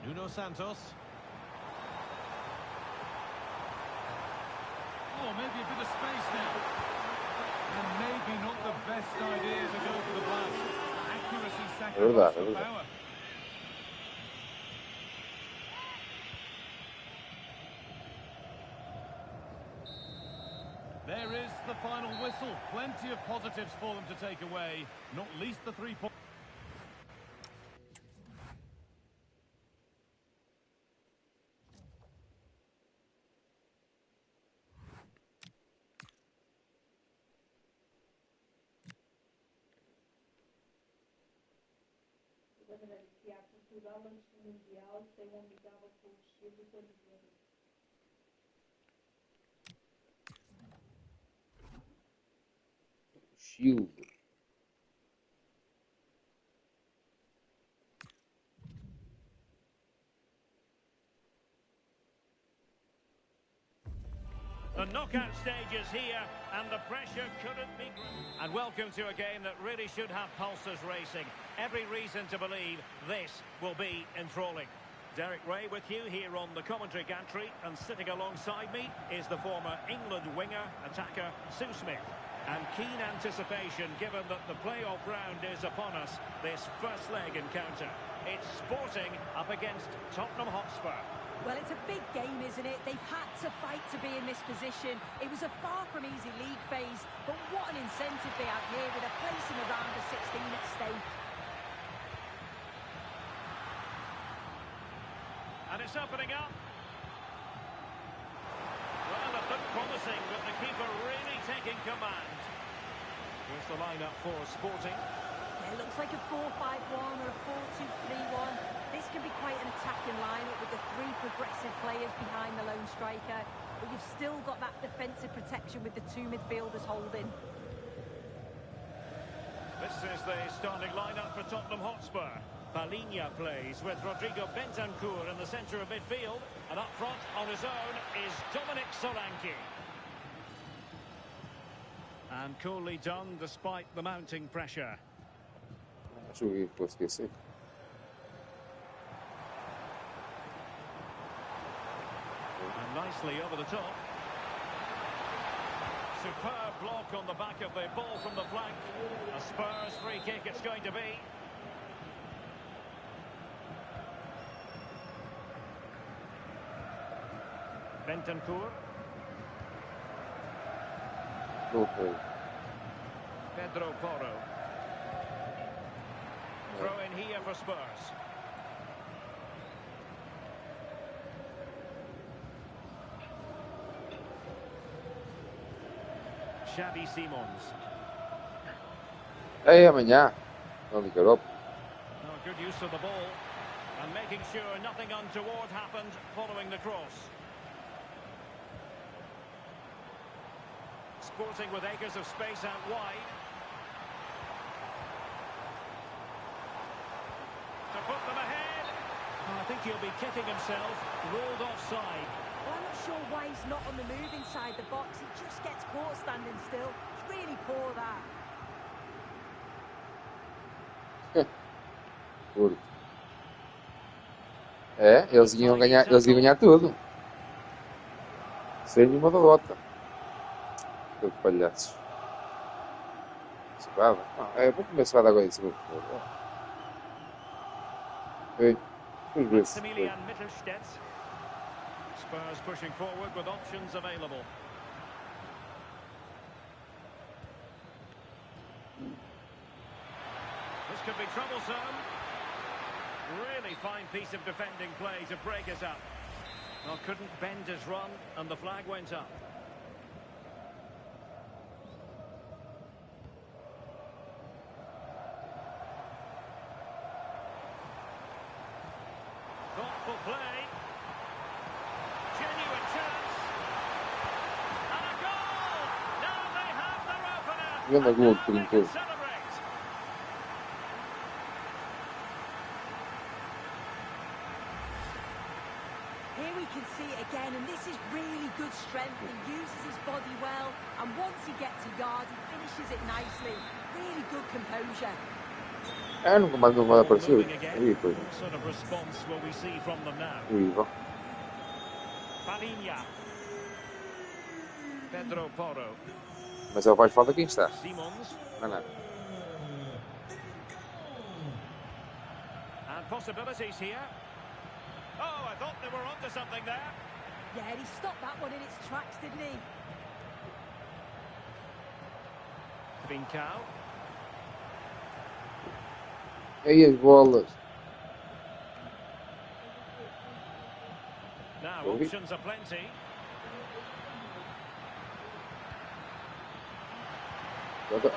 Nuno Santos. Oh, maybe a bit of space now. And maybe not the best idea to go for the blast. Accuracy sacrificed for power. There is the final whistle. Plenty of positives for them to take away, not least the 3 points. Portugal antes do Mundial tem um amigável com o Chile quando vem. Chile. The knockout stage is here, and the pressure couldn't be greater. And welcome to a game that really should have pulses racing. Every reason to believe this will be enthralling. Derek Ray with you here on the commentary gantry, and sitting alongside me is the former England winger, attacker Sue Smith. And keen anticipation given that the playoff round is upon us, this first leg encounter. It's Sporting up against Tottenham Hotspur. Well, it's a big game, isn't it? They've had to fight to be in this position. It was a far from easy league phase, but what an incentive they have here with a place in the round of 16 at stake. And it's opening up. Well, it looked promising, but the keeper really taking command. Here's the lineup for Sporting. It looks like a 4-5-1 or a 4-2-3-1. This can be quite an attacking lineup with the 3 progressive players behind the lone striker, but you've still got that defensive protection with the 2 midfielders holding. This is the starting lineup for Tottenham Hotspur. Palinha plays with Rodrigo Bentancur in the centre of midfield, and up front on his own is Dominic Solanke. And coolly done despite the mounting pressure. Acho que vou esquecer. And nicely over the top. Superb block on the back of the ball from the flank. A Spurs free kick it's going to be. Bentancur. Okay. Pedro Porro. Throw in here for Spurs. Xavi Simons. É amanhã. Na Liga Europa. Oh, good use of the ball. And making sure nothing untoward happened following the cross. Sporting with acres of space out wide. To put them ahead. Oh, I think he'll be kicking himself. Ruled offside. Well, I'm not sure why he's not on the move inside the box. He just gets caught standing still. It's really poor, that. Curto. É, eles iam ganhar tudo. Sem nenhuma derrota. Que palhaços. Cevada. Não, vou comer cevada agora em segundo. Ei, os vezes. Maximilian Mittelstädt. Spurs pushing forward with options available. This could be troublesome. Really fine piece of defending play to break us up. Well, couldn't bend his run, and the flag went up. Thoughtful play. Genuine chance. Grande And gol now de they can Trinco. celebrate. Here we can see it again, and this is really good strength. He uses his body well, and once he gets a yard, he finishes it nicely. Really good composure. Nunca mais não vai aparecer. Moving again. Aí, pois. What sort of response will we see from them now? Viva. Palinha. Pedro Porro. Mas ele faz falta quem está. Simons. Não, não. And possibilities here. Oh, I thought they were onto something there. Yeah, he stopped that one in its tracks, didn't he? Trincao. Aí as bolas. Now, Okay. options are plenty.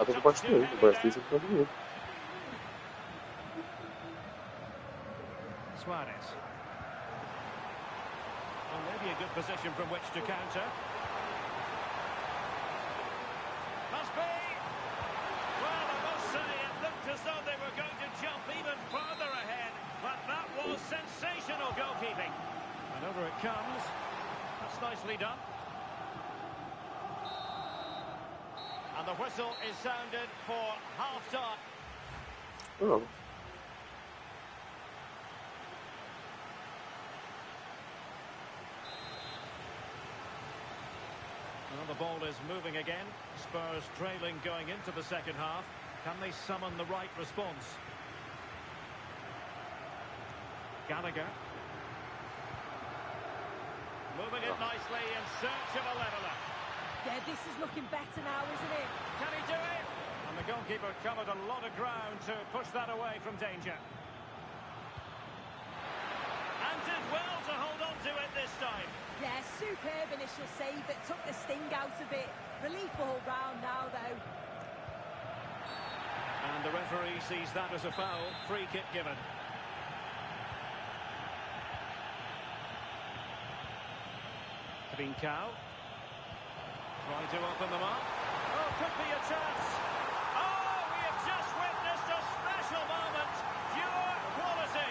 Até que pode ser. Parece que isso pode vir. Suarez. Well, maybe a good position from which to counter. Must be. Well, I must say, it looked as though they were going to jump even further ahead, but that was sensational goalkeeping. And over it comes. That's nicely done. And the whistle is sounded for half-time. Oh. Well, the ball is moving again. Spurs trailing going into the second half. Can they summon the right response? Gallagher. Moving it nicely in search of a leveller. Yeah, this is looking better now, isn't it? Can he do it? And the goalkeeper covered a lot of ground to push that away from danger. And did well to hold on to it this time. Yeah, superb initial save that took the sting out of it. Relief all round now, though. And the referee sees that as a foul. Free kick given. Trincao. Trying to open them up. Oh, could be a chance. Oh, we have just witnessed a special moment. Pure quality.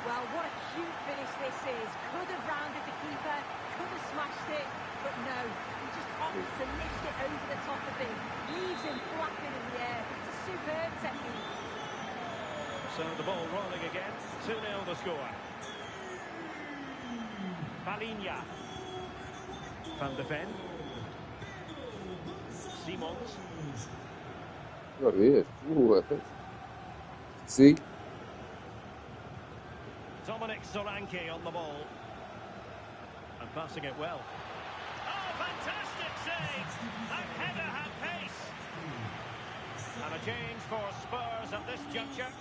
Well, what a cute finish this is. Could have rounded the keeper, could have smashed it, but no. He just opts to lift it over the top of him. Leaves him flapping in the air. It's a superb technique. So the ball rolling again. 2-0 the score. Palinha. Van de Ven. Simons. Uma vez. Sim. Dominic Solanke on the ball. And passing it well. Oh, fantastic save! That header had pace. And a change for Spurs at this juncture.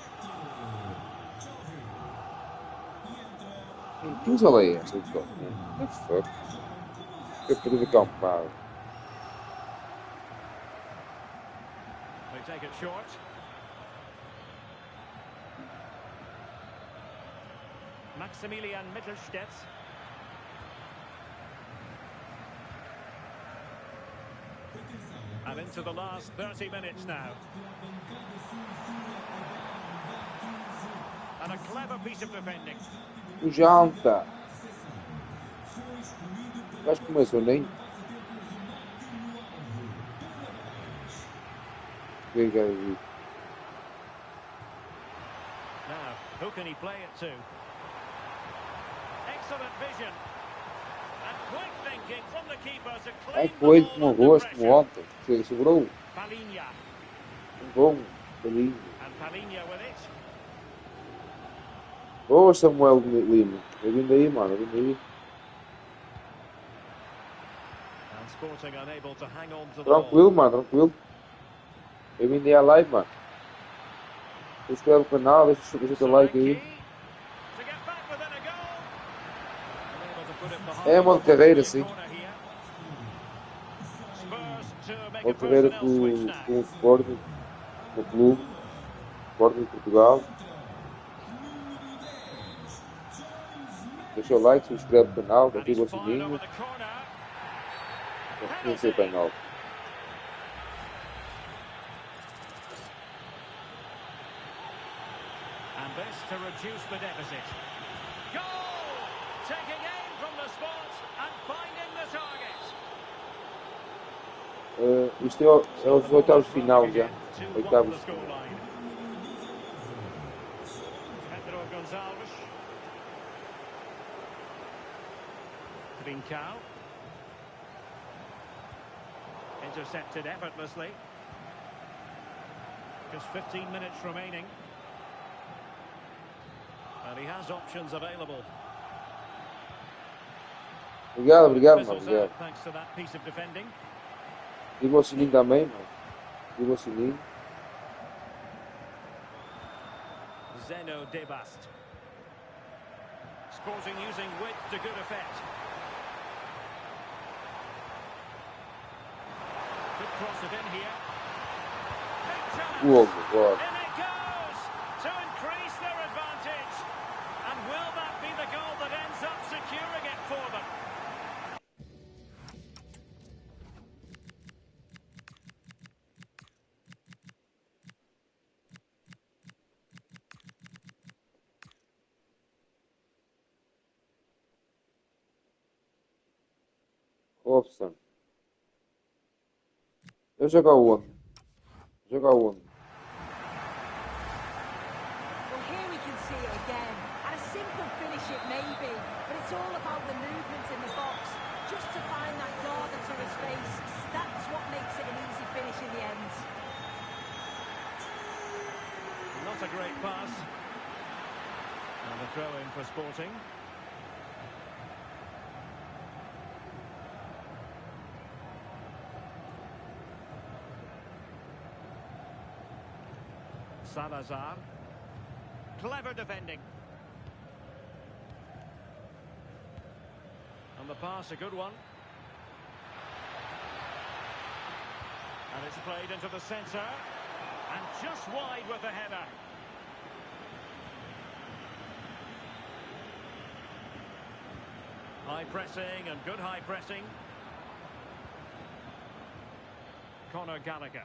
Que usa é essa? What the fuck? Que perda campado. They take it short. Maximilian Mittelstädt. And into the last 30 minutes now. And a clever piece of defending. O janta. Acho que começou nem. Obrigado. Now, who can he play it to? Excellent vision. And quick thinking from the keeper to Ai, claim Coelho the com ball o under rosto, como pressure. ontem. Você segurou. Palinha. Bom. Beleza. And Palinha with it. Ô, Samuel Lima. Eu vim daí, mano. Eu vim daí. And Sporting unable to hang on to the Tranquilo, ball. mano. Tranquilo. Eu vim daí a live, mano. Se inscreve no canal, deixa o teu like aí. Solanke to get back within a goal. Unable to put it behind É Modo Carreira, the sim. corner here. Spurs to make a Modo Carreira personnel switch now. com o Sporting. Com o clube. Sporting de Portugal. deixa o like, subscreve o canal, And ativa o he's fired sininho. over the corner. Não ser penal. And this to reduce the deficit. Goal! Taking aim from the spot and finding the target. Isto é os oitavos de final já. Oitavos de final. Pedro Gonçalves. Trincao. Intercepted effortlessly. Just 15 minutes remaining. And he has options available. Obrigado, mano. Whistles Obrigado. out thanks to that piece of defending. Ativa o sininho também, mano. Ativa o sininho. Zeno Debast. Sporting using width to good effect. Could cross it in here. Big chance. Uou, uau. In it goes to increase their advantage. And will that be the goal that ends up securing it for them? Robson. Eu jogar onde? Jogar onde? Well, here we can see it again. And a simple finish it may be, but it's all about the movement in the box. Just to find that yard into his space. That's what makes it an easy finish in the end. Not a great pass. And a throw in for Sporting. Zalazar. Clever defending. And the pass, a good one. And it's played into the centre. And just wide with the header. High pressing and good high pressing. Conor Gallagher.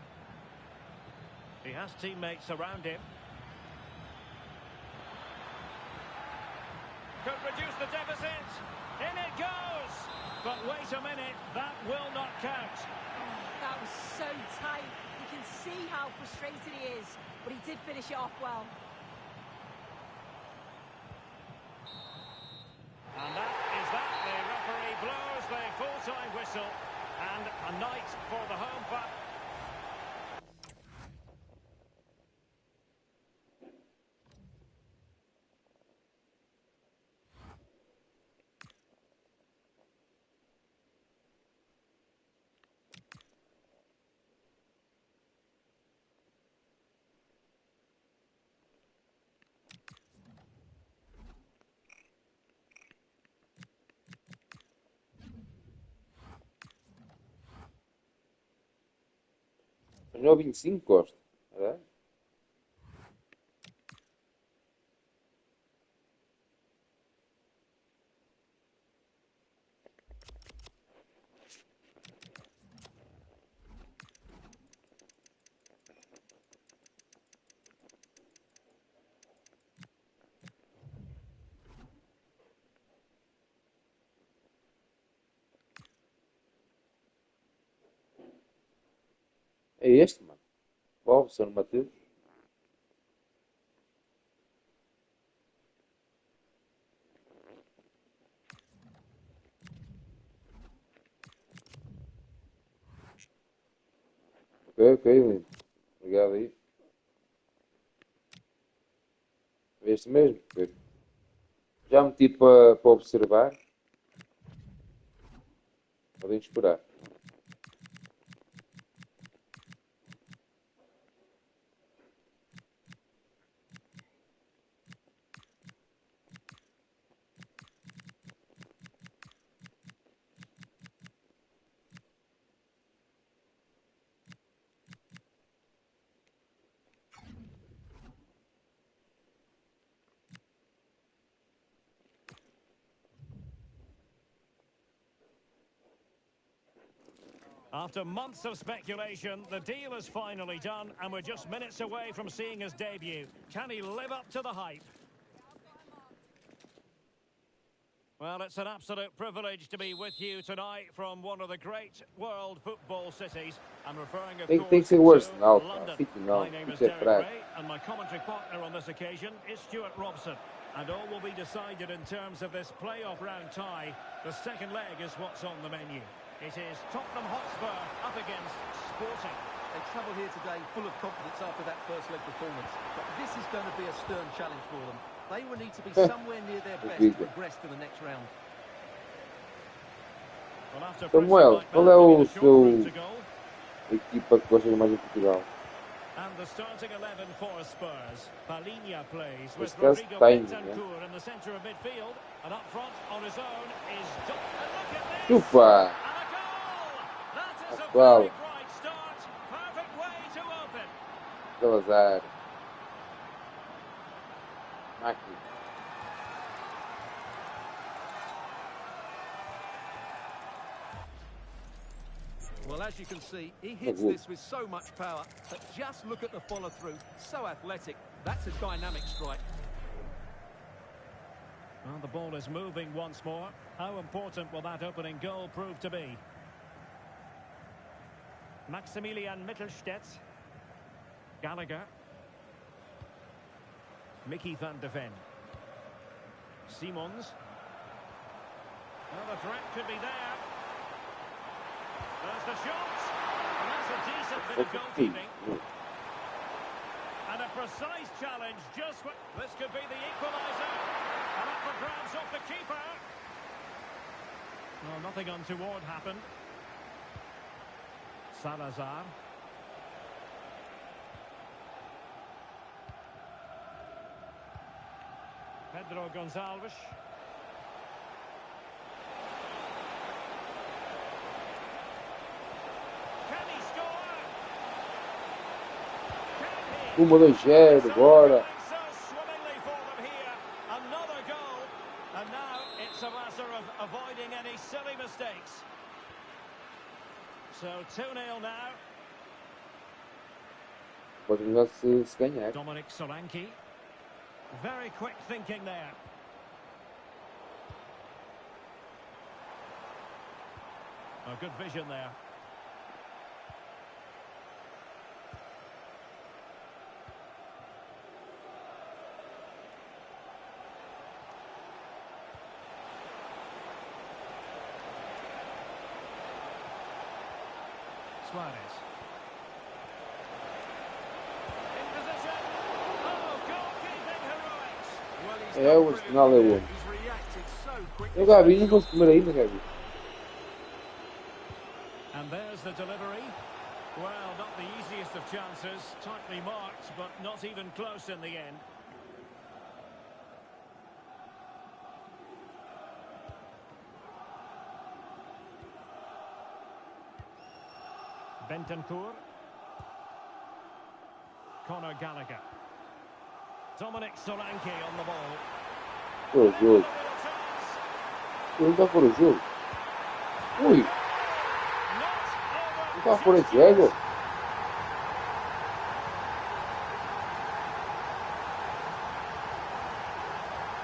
He has teammates around him. Could reduce the deficit. In it goes. But wait a minute, that will not count. Oh, that was so tight. You can see how frustrated he is, but he did finish it off well. And that is that. The referee blows the full-time whistle. And a night for the home fans. Mas não é o 25, Costa. É? É este, mano. Robson Mateus. Ok, lindo. Obrigado aí. É este mesmo? Ok. Já meti para observar. Podem esperar. After months of speculation, the deal is finally done, and we're just minutes away from seeing his debut. Can he live up to the hype? Well, it's an absolute privilege to be with you tonight from one of the great world football cities. I'm referring, of Tem que course, ser o to Arsenal, pá. London. Fique não, My name is fique Derek atrás. Ray, and my commentary partner on this occasion is Stuart Robson. And all will be decided in terms of this playoff round tie. The second leg is what's on the menu. It is Tottenham Hotspur up against Sporting. They travel here today full of confidence after that first leg performance. But this is going to be a stern challenge for them. They will need to be somewhere near their best to progress to the next round. Well, after Samuel, pressure like qual that, é it'll o be the short route seu to goal. equipa que gosta mais em Portugal? And the starting 11 for Spurs. Palinha plays with Neste caso, Rodrigo tem, né? Bentancur in the centre of midfield. And up front on his own is and look at this! Chupa! And a goal! That is a Atual. very bright start. Perfect way to open. Zalazar. Máquina. Well, as you can see, he hits this with so much power, but just look at the follow-through. So athletic. That's a dynamic strike. Well, the ball is moving once more. How important will that opening goal prove to be? Maximilian Mittelstedt. Gallagher. Mickey van de Ven. Simons. Well, the threat could be there. There's the shot. And that's a decent bit of goalkeeping. And a precise challenge, just what... This could be the equaliser. And up for grabs off the keeper. Well, nothing untoward happened. Zalazar. Pedro Gonçalves. Can he score? Can he? 1-2-0, bora. So swimmingly for them here. Another goal. And now it's a matter of avoiding any silly mistakes. So 2-0 now. Pode melhor se ganhar. Dominic Solanke. Very quick thinking there. A good vision there. Suarez. In position. Oh, goalkeeping heroics. Well, he's É, done o Arsenal é o brilliantly homem. there. He's reacted so quickly. Eu, Gabi, não fosse comer ainda, Gabi. And there's the delivery. Well, not the easiest of chances. Tightly marked, but not even close in the end. Bentancur. Conor Gallagher. Dominic Solanke on the ball. Pô, jogo. Ele não tá fora do jogo. Ui, não tá fora de jogo.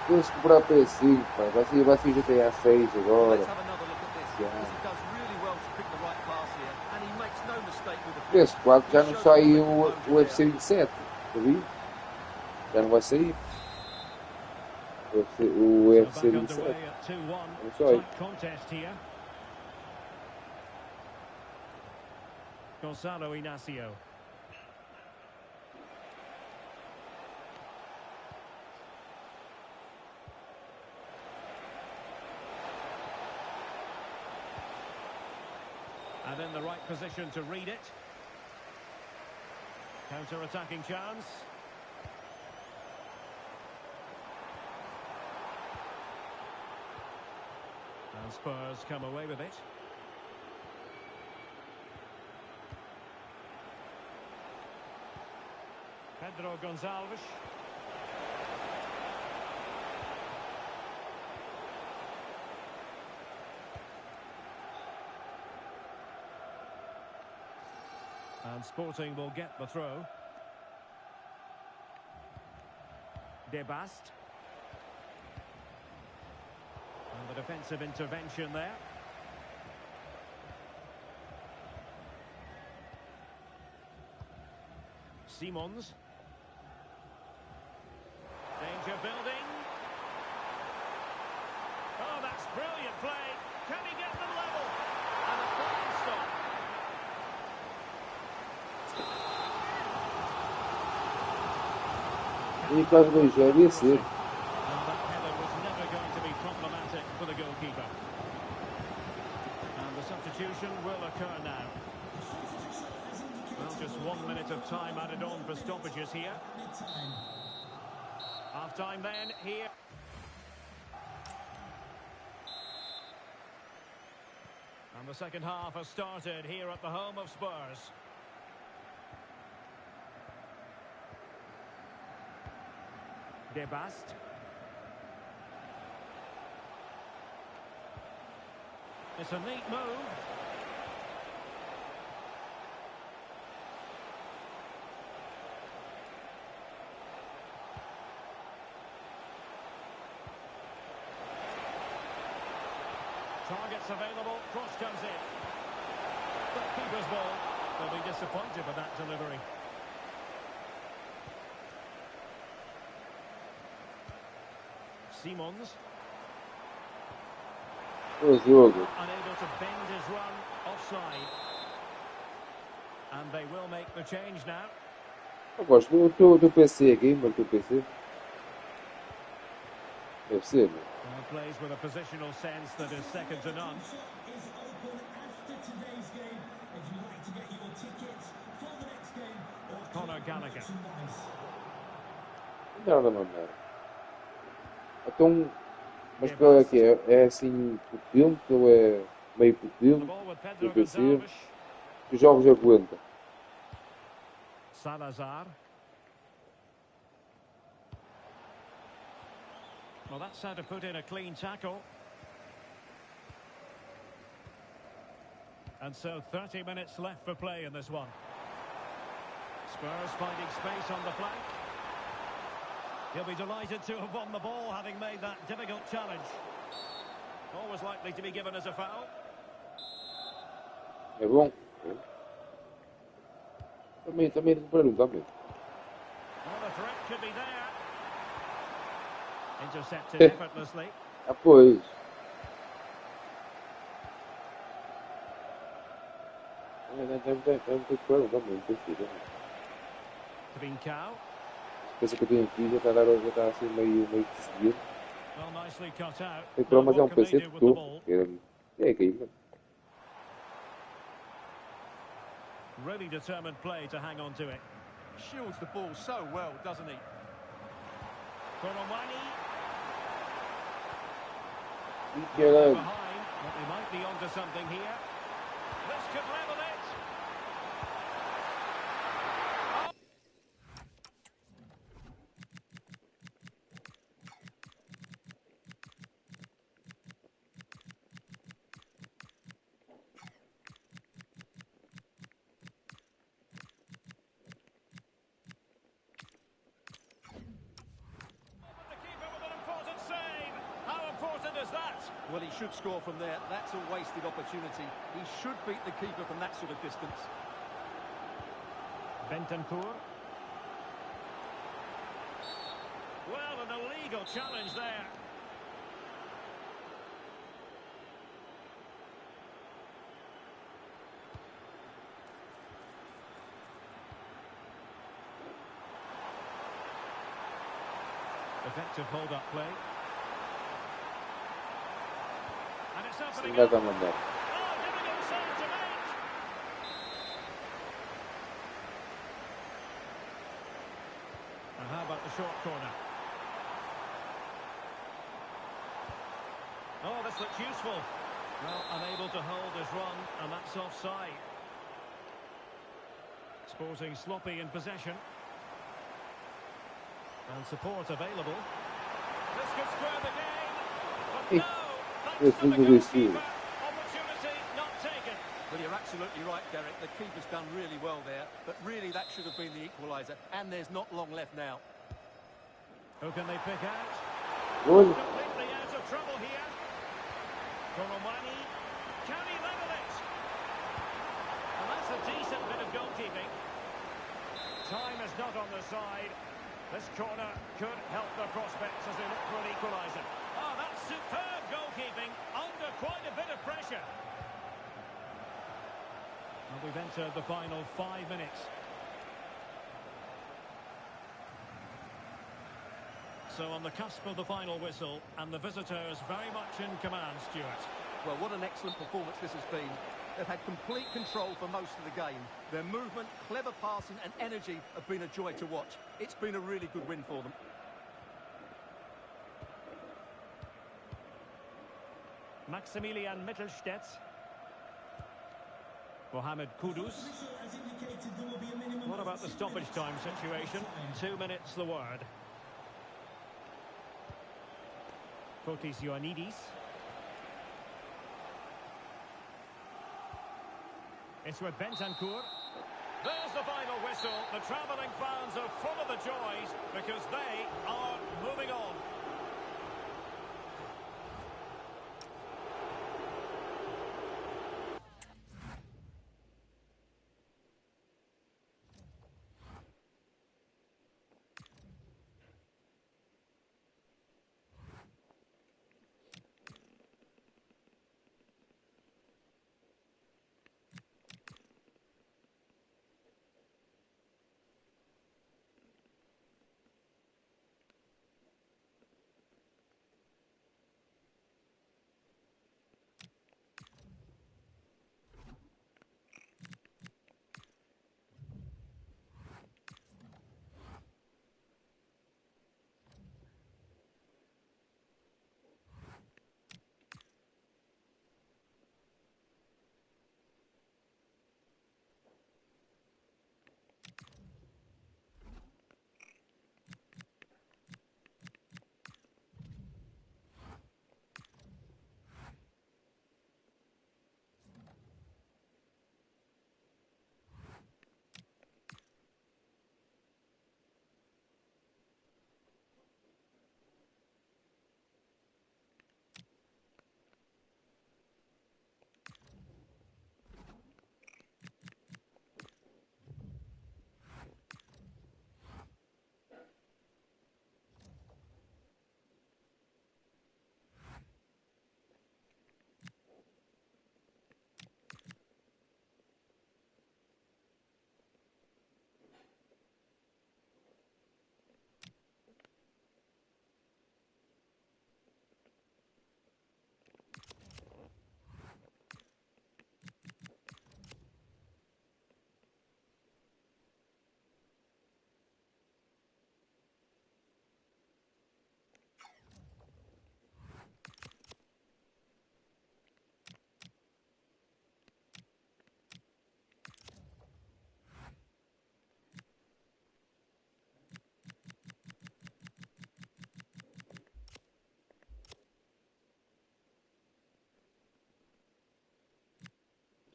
Temos que comprar PS5, pá. Vai ser GTA 6 agora. Let's have another look at this. Yeah. He does really well to pick the right pass here, and he makes no mistake with the PS4 já não saiu o UFC 27, tá vendo? Já não vai sair. O UFC So back 27. underway at 2-1. Não sai. Tight contest here. Gonçalo Inácio. And in the right position to read it. Counter-attacking chance. And Spurs come away with it. Pedro Gonçalves. And Sporting will get the throw. Debast. And the defensive intervention there. Simons. Danger building. Oh, that's brilliant play. Can he get them level? And a fine stop. Ele faz o gol já ia ser. And that header was never going to be problematic for the goalkeeper. And the substitution will occur now. Well, just 1 minute of time added on for stoppages here. Half time then here. And the second half has started here at the home of Spurs. Debast. It's a neat move. Targets available, cross comes in. But keeper's ball. They'll be disappointed with that delivery. Simons. O jogo. Unable to bend his run, offside. And they will make the change now. Eu gosto do PC aqui, mas do PC. Deve ser, né? Well, plays with a positional sense that is second to none. Shop is open after today's game. If you'd like to get your tickets for the next game or Conor Gallagher. merchandise. Nada, mano. Então, mas qual é que é? É assim potente ou é meio The potente? ball with Do Pedro PC? Gonçalves. Os jogos aguenta. Zalazar. Well, that's how to put in a clean tackle. And so 30 minutes left for play in this one. Spurs finding space on the flank. He'll be delighted to have won the ball, having made that difficult challenge. Always likely to be given as a foul. É bom. Também recuperaram também. Well, the threat could be there. Intercepted effortlessly. Ah, pois. Recuperaram também. Trincao. Pensa que eu tenho aqui, já está assim meio decidido. Well, nicely cut out. Recuperaram, mas é What can they PC do de with the tudo. ball? É aqui, mano. Really determined play to hang on to it. Shields the ball so well, doesn't he? Koromani Caralho. behind, but they might be onto something here. This could level it. The keeper with an important save. How important is that? Well, he should score from there. That's a wasted opportunity. He should beat the keeper from that sort of distance. Bentancur. Well, an illegal challenge there. Effective hold-up play. And it's opening Ainda up. está a mandar. Oh, difficult save to make. And how about the short corner? Oh, this looks useful. Well, unable to hold his run, and that's offside. Sporting sloppy in possession. And support available. This could square the game. But no, thanks to the Agressivo. goalkeeper. Opportunity not taken. Well, you're absolutely right, Derek. The keeper's done really well there, but really that should have been the equaliser, and there's not long left now. Who can they pick out? Good. Completely out of trouble here. Koromani. Can he level it? And that's a decent bit of goalkeeping. Time is not on the side. This corner could help the prospects as they look for an equaliser. Oh, that's superb goalkeeping under quite a bit of pressure. And we've entered the final 5 minutes. So on the cusp of the final whistle, and the visitors very much in command, Stuart. Well, what an excellent performance this has been. They've had complete control for most of the game. Their movement, clever passing and energy have been a joy to watch. It's been a really good win for them. Maximilian Mittelstädt. Mohamed Kudus. What about the stoppage time situation? 2 minutes the word. Fotis Ioannidis. It's with Bentancur. There's the final whistle. The travelling fans are full of the joys because they are moving on.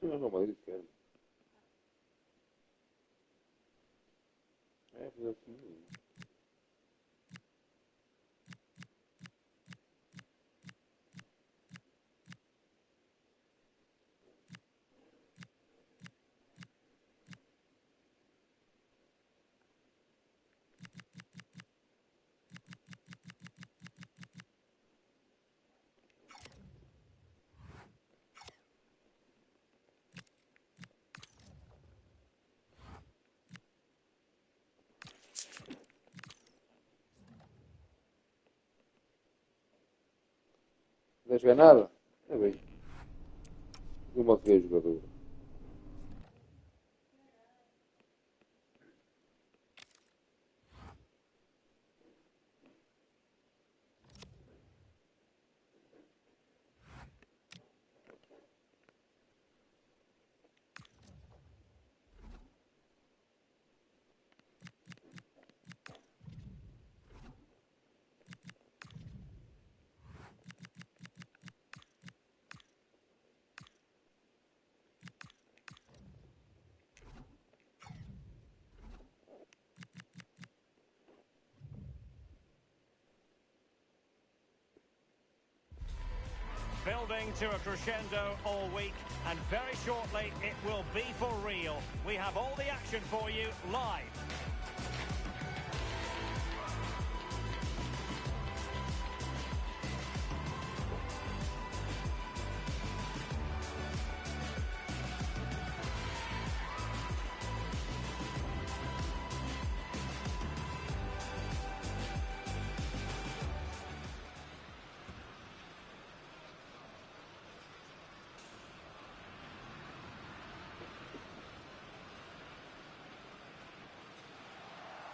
Real Madrid, cara. Fazer assim. Não vai jogar nada? É bem. Uma vez jogador. building to a crescendo all week, and very shortly it will be for real. We have all the action for you live.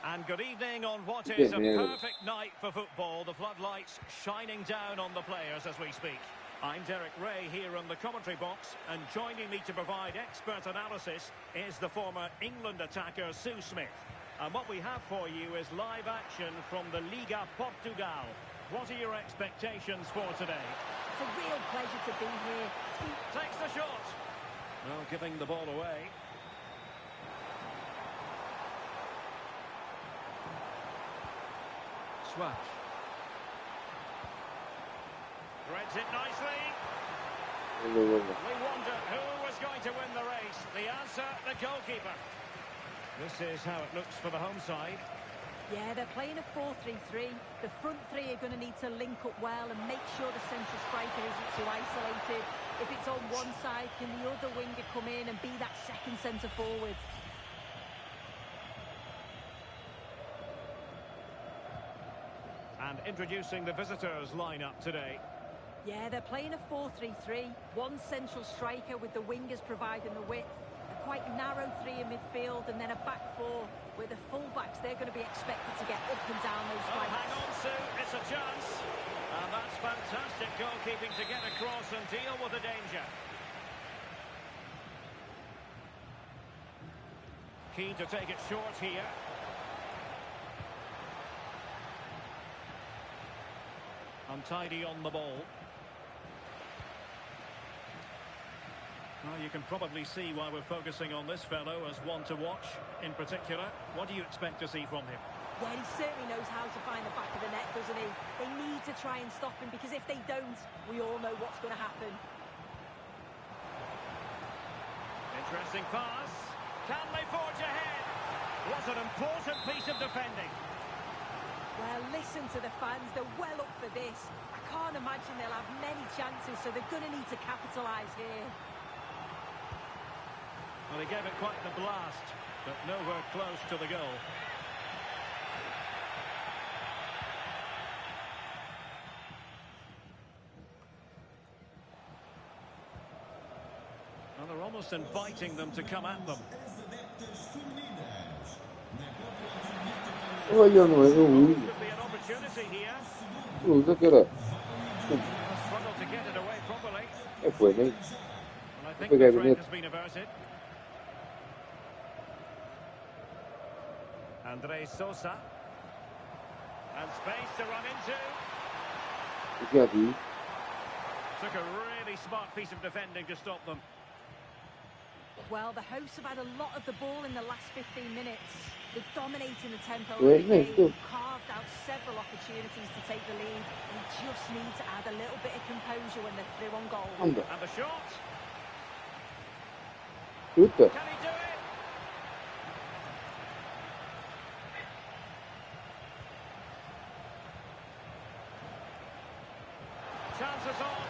And good evening on what is a perfect night for football. The floodlights shining down on the players as we speak. I'm Derek Ray here in the commentary box, and joining me to provide expert analysis is the former England attacker Sue Smith. And what we have for you is live action from the Liga Portugal. What are your expectations for today? It's a real pleasure to be here. Takes the shot. Well, giving the ball away. Swatch. Threads it nicely. We wonder who was going to win the race. The answer, the goalkeeper. This is how it looks for the home side. Yeah, they're playing a 4-3-3. The front three are going to need to link up well and make sure the central striker isn't too isolated. If it's on one side, can the other winger come in and be that second centre forward? And introducing the visitors lineup today. Yeah, they're playing a 4-3-3. One central striker with the wingers providing the width. A quite narrow three in midfield, and then a back four where the full-backs, they're going to be expected to get up and down those Oh, flanks. hang on, Sue. It's a chance. And that's fantastic goalkeeping to get across and deal with the danger. Keen to take it short here. Untidy on the ball. Well, you can probably see why we're focusing on this fellow as one to watch in particular. What do you expect to see from him? Yeah, he certainly knows how to find the back of the net, doesn't he? They need to try and stop him, because if they don't, we all know what's going to happen. Interesting pass. Can they forge ahead? What an important piece of defending. Well, listen to the fans. They're well up for this. I can't imagine they'll have many chances, so they're going to need to capitalise here. Well, he gave it quite the blast, but nowhere close to the goal. Well, they're almost inviting them to come at them. Olha, não é no William. Could be an opportunity here. Usa que era. Struggled to get it away properly. É, foi, né? Well, I think peguei the a threat net. has been averted. André Sosa. And space to run into. Já vi. Took a really smart piece of defending to stop them. Well, the hosts have had a lot of the ball in the last 15 minutes. They're dominating the tempo of Wait, the no, game, still. carved out several opportunities to take the lead. They just need to add a little bit of composure when they're through on goal. Anda. And the shot. Puta. Can he do it? Chances on.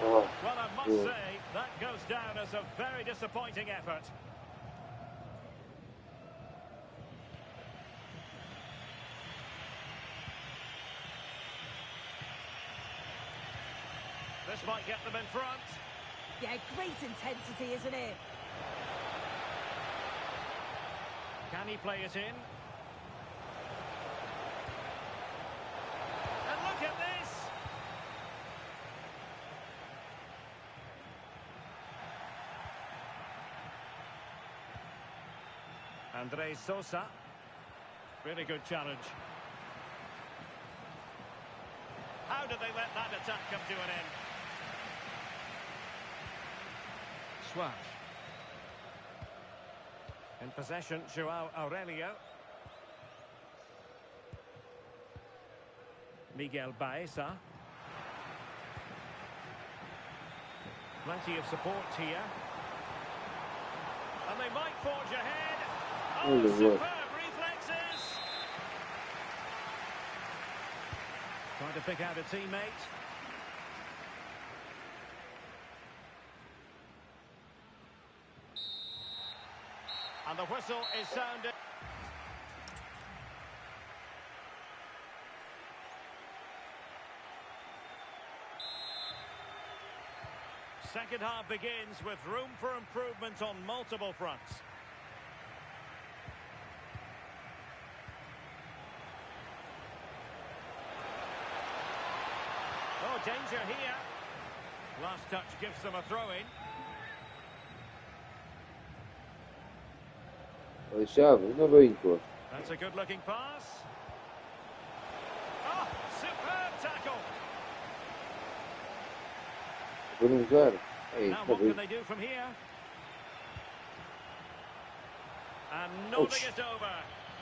Oh, Well, I must good. say, that goes down as a very disappointing effort. This might get them in front. Yeah, great intensity, isn't it? Can he play it in? And look at this! André Sosa. Really good challenge. How did they let that attack come to an end? Swatch. In possession, João Aurelio. Miguel Baeza. Plenty of support here. And they might forge ahead. Oh, Oh, Lord. superb reflexes. Trying to pick out a teammate. And the whistle is sounded. Second half begins with room for improvement on multiple fronts. Oh, danger here. Last touch gives them a throw-in. Olha, chave, não veio encosto. That's a good-looking pass. Oh, superb tackle. Por 1-0. Aí, Now está what can bem. they do from here? And Ouch. nodding it over.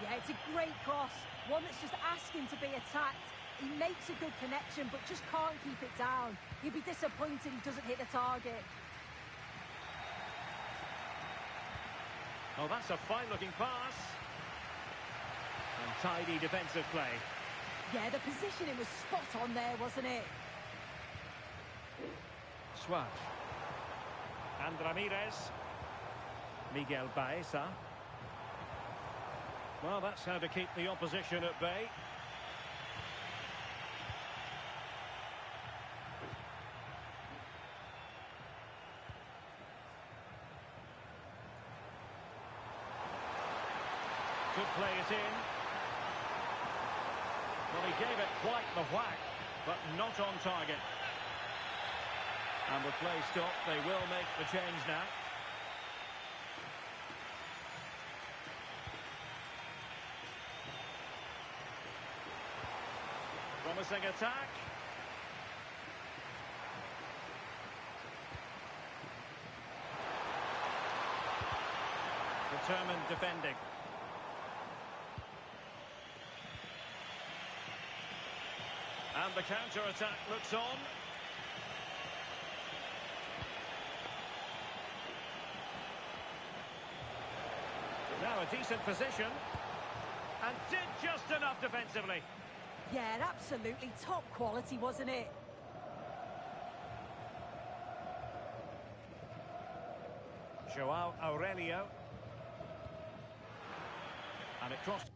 Yeah, it's a great cross. One that's just asking to be attacked. He makes a good connection, but just can't keep it down. He'd be disappointed he doesn't hit the target. Oh, that's a fine-looking pass. And tidy defensive play. Yeah, the positioning was spot on there, wasn't it? Suarez. And Ramirez. Miguel Baeza. Well, that's how to keep the opposition at bay. Could play it in. Well, he gave it quite the whack, but not on target. And with play stopped, they will make the change now. Promising attack. Determined defending. And the counter-attack looks on. Now a decent position. And did just enough defensively. Yeah, absolutely top quality, wasn't it? Joao Aurelio. And it crossed.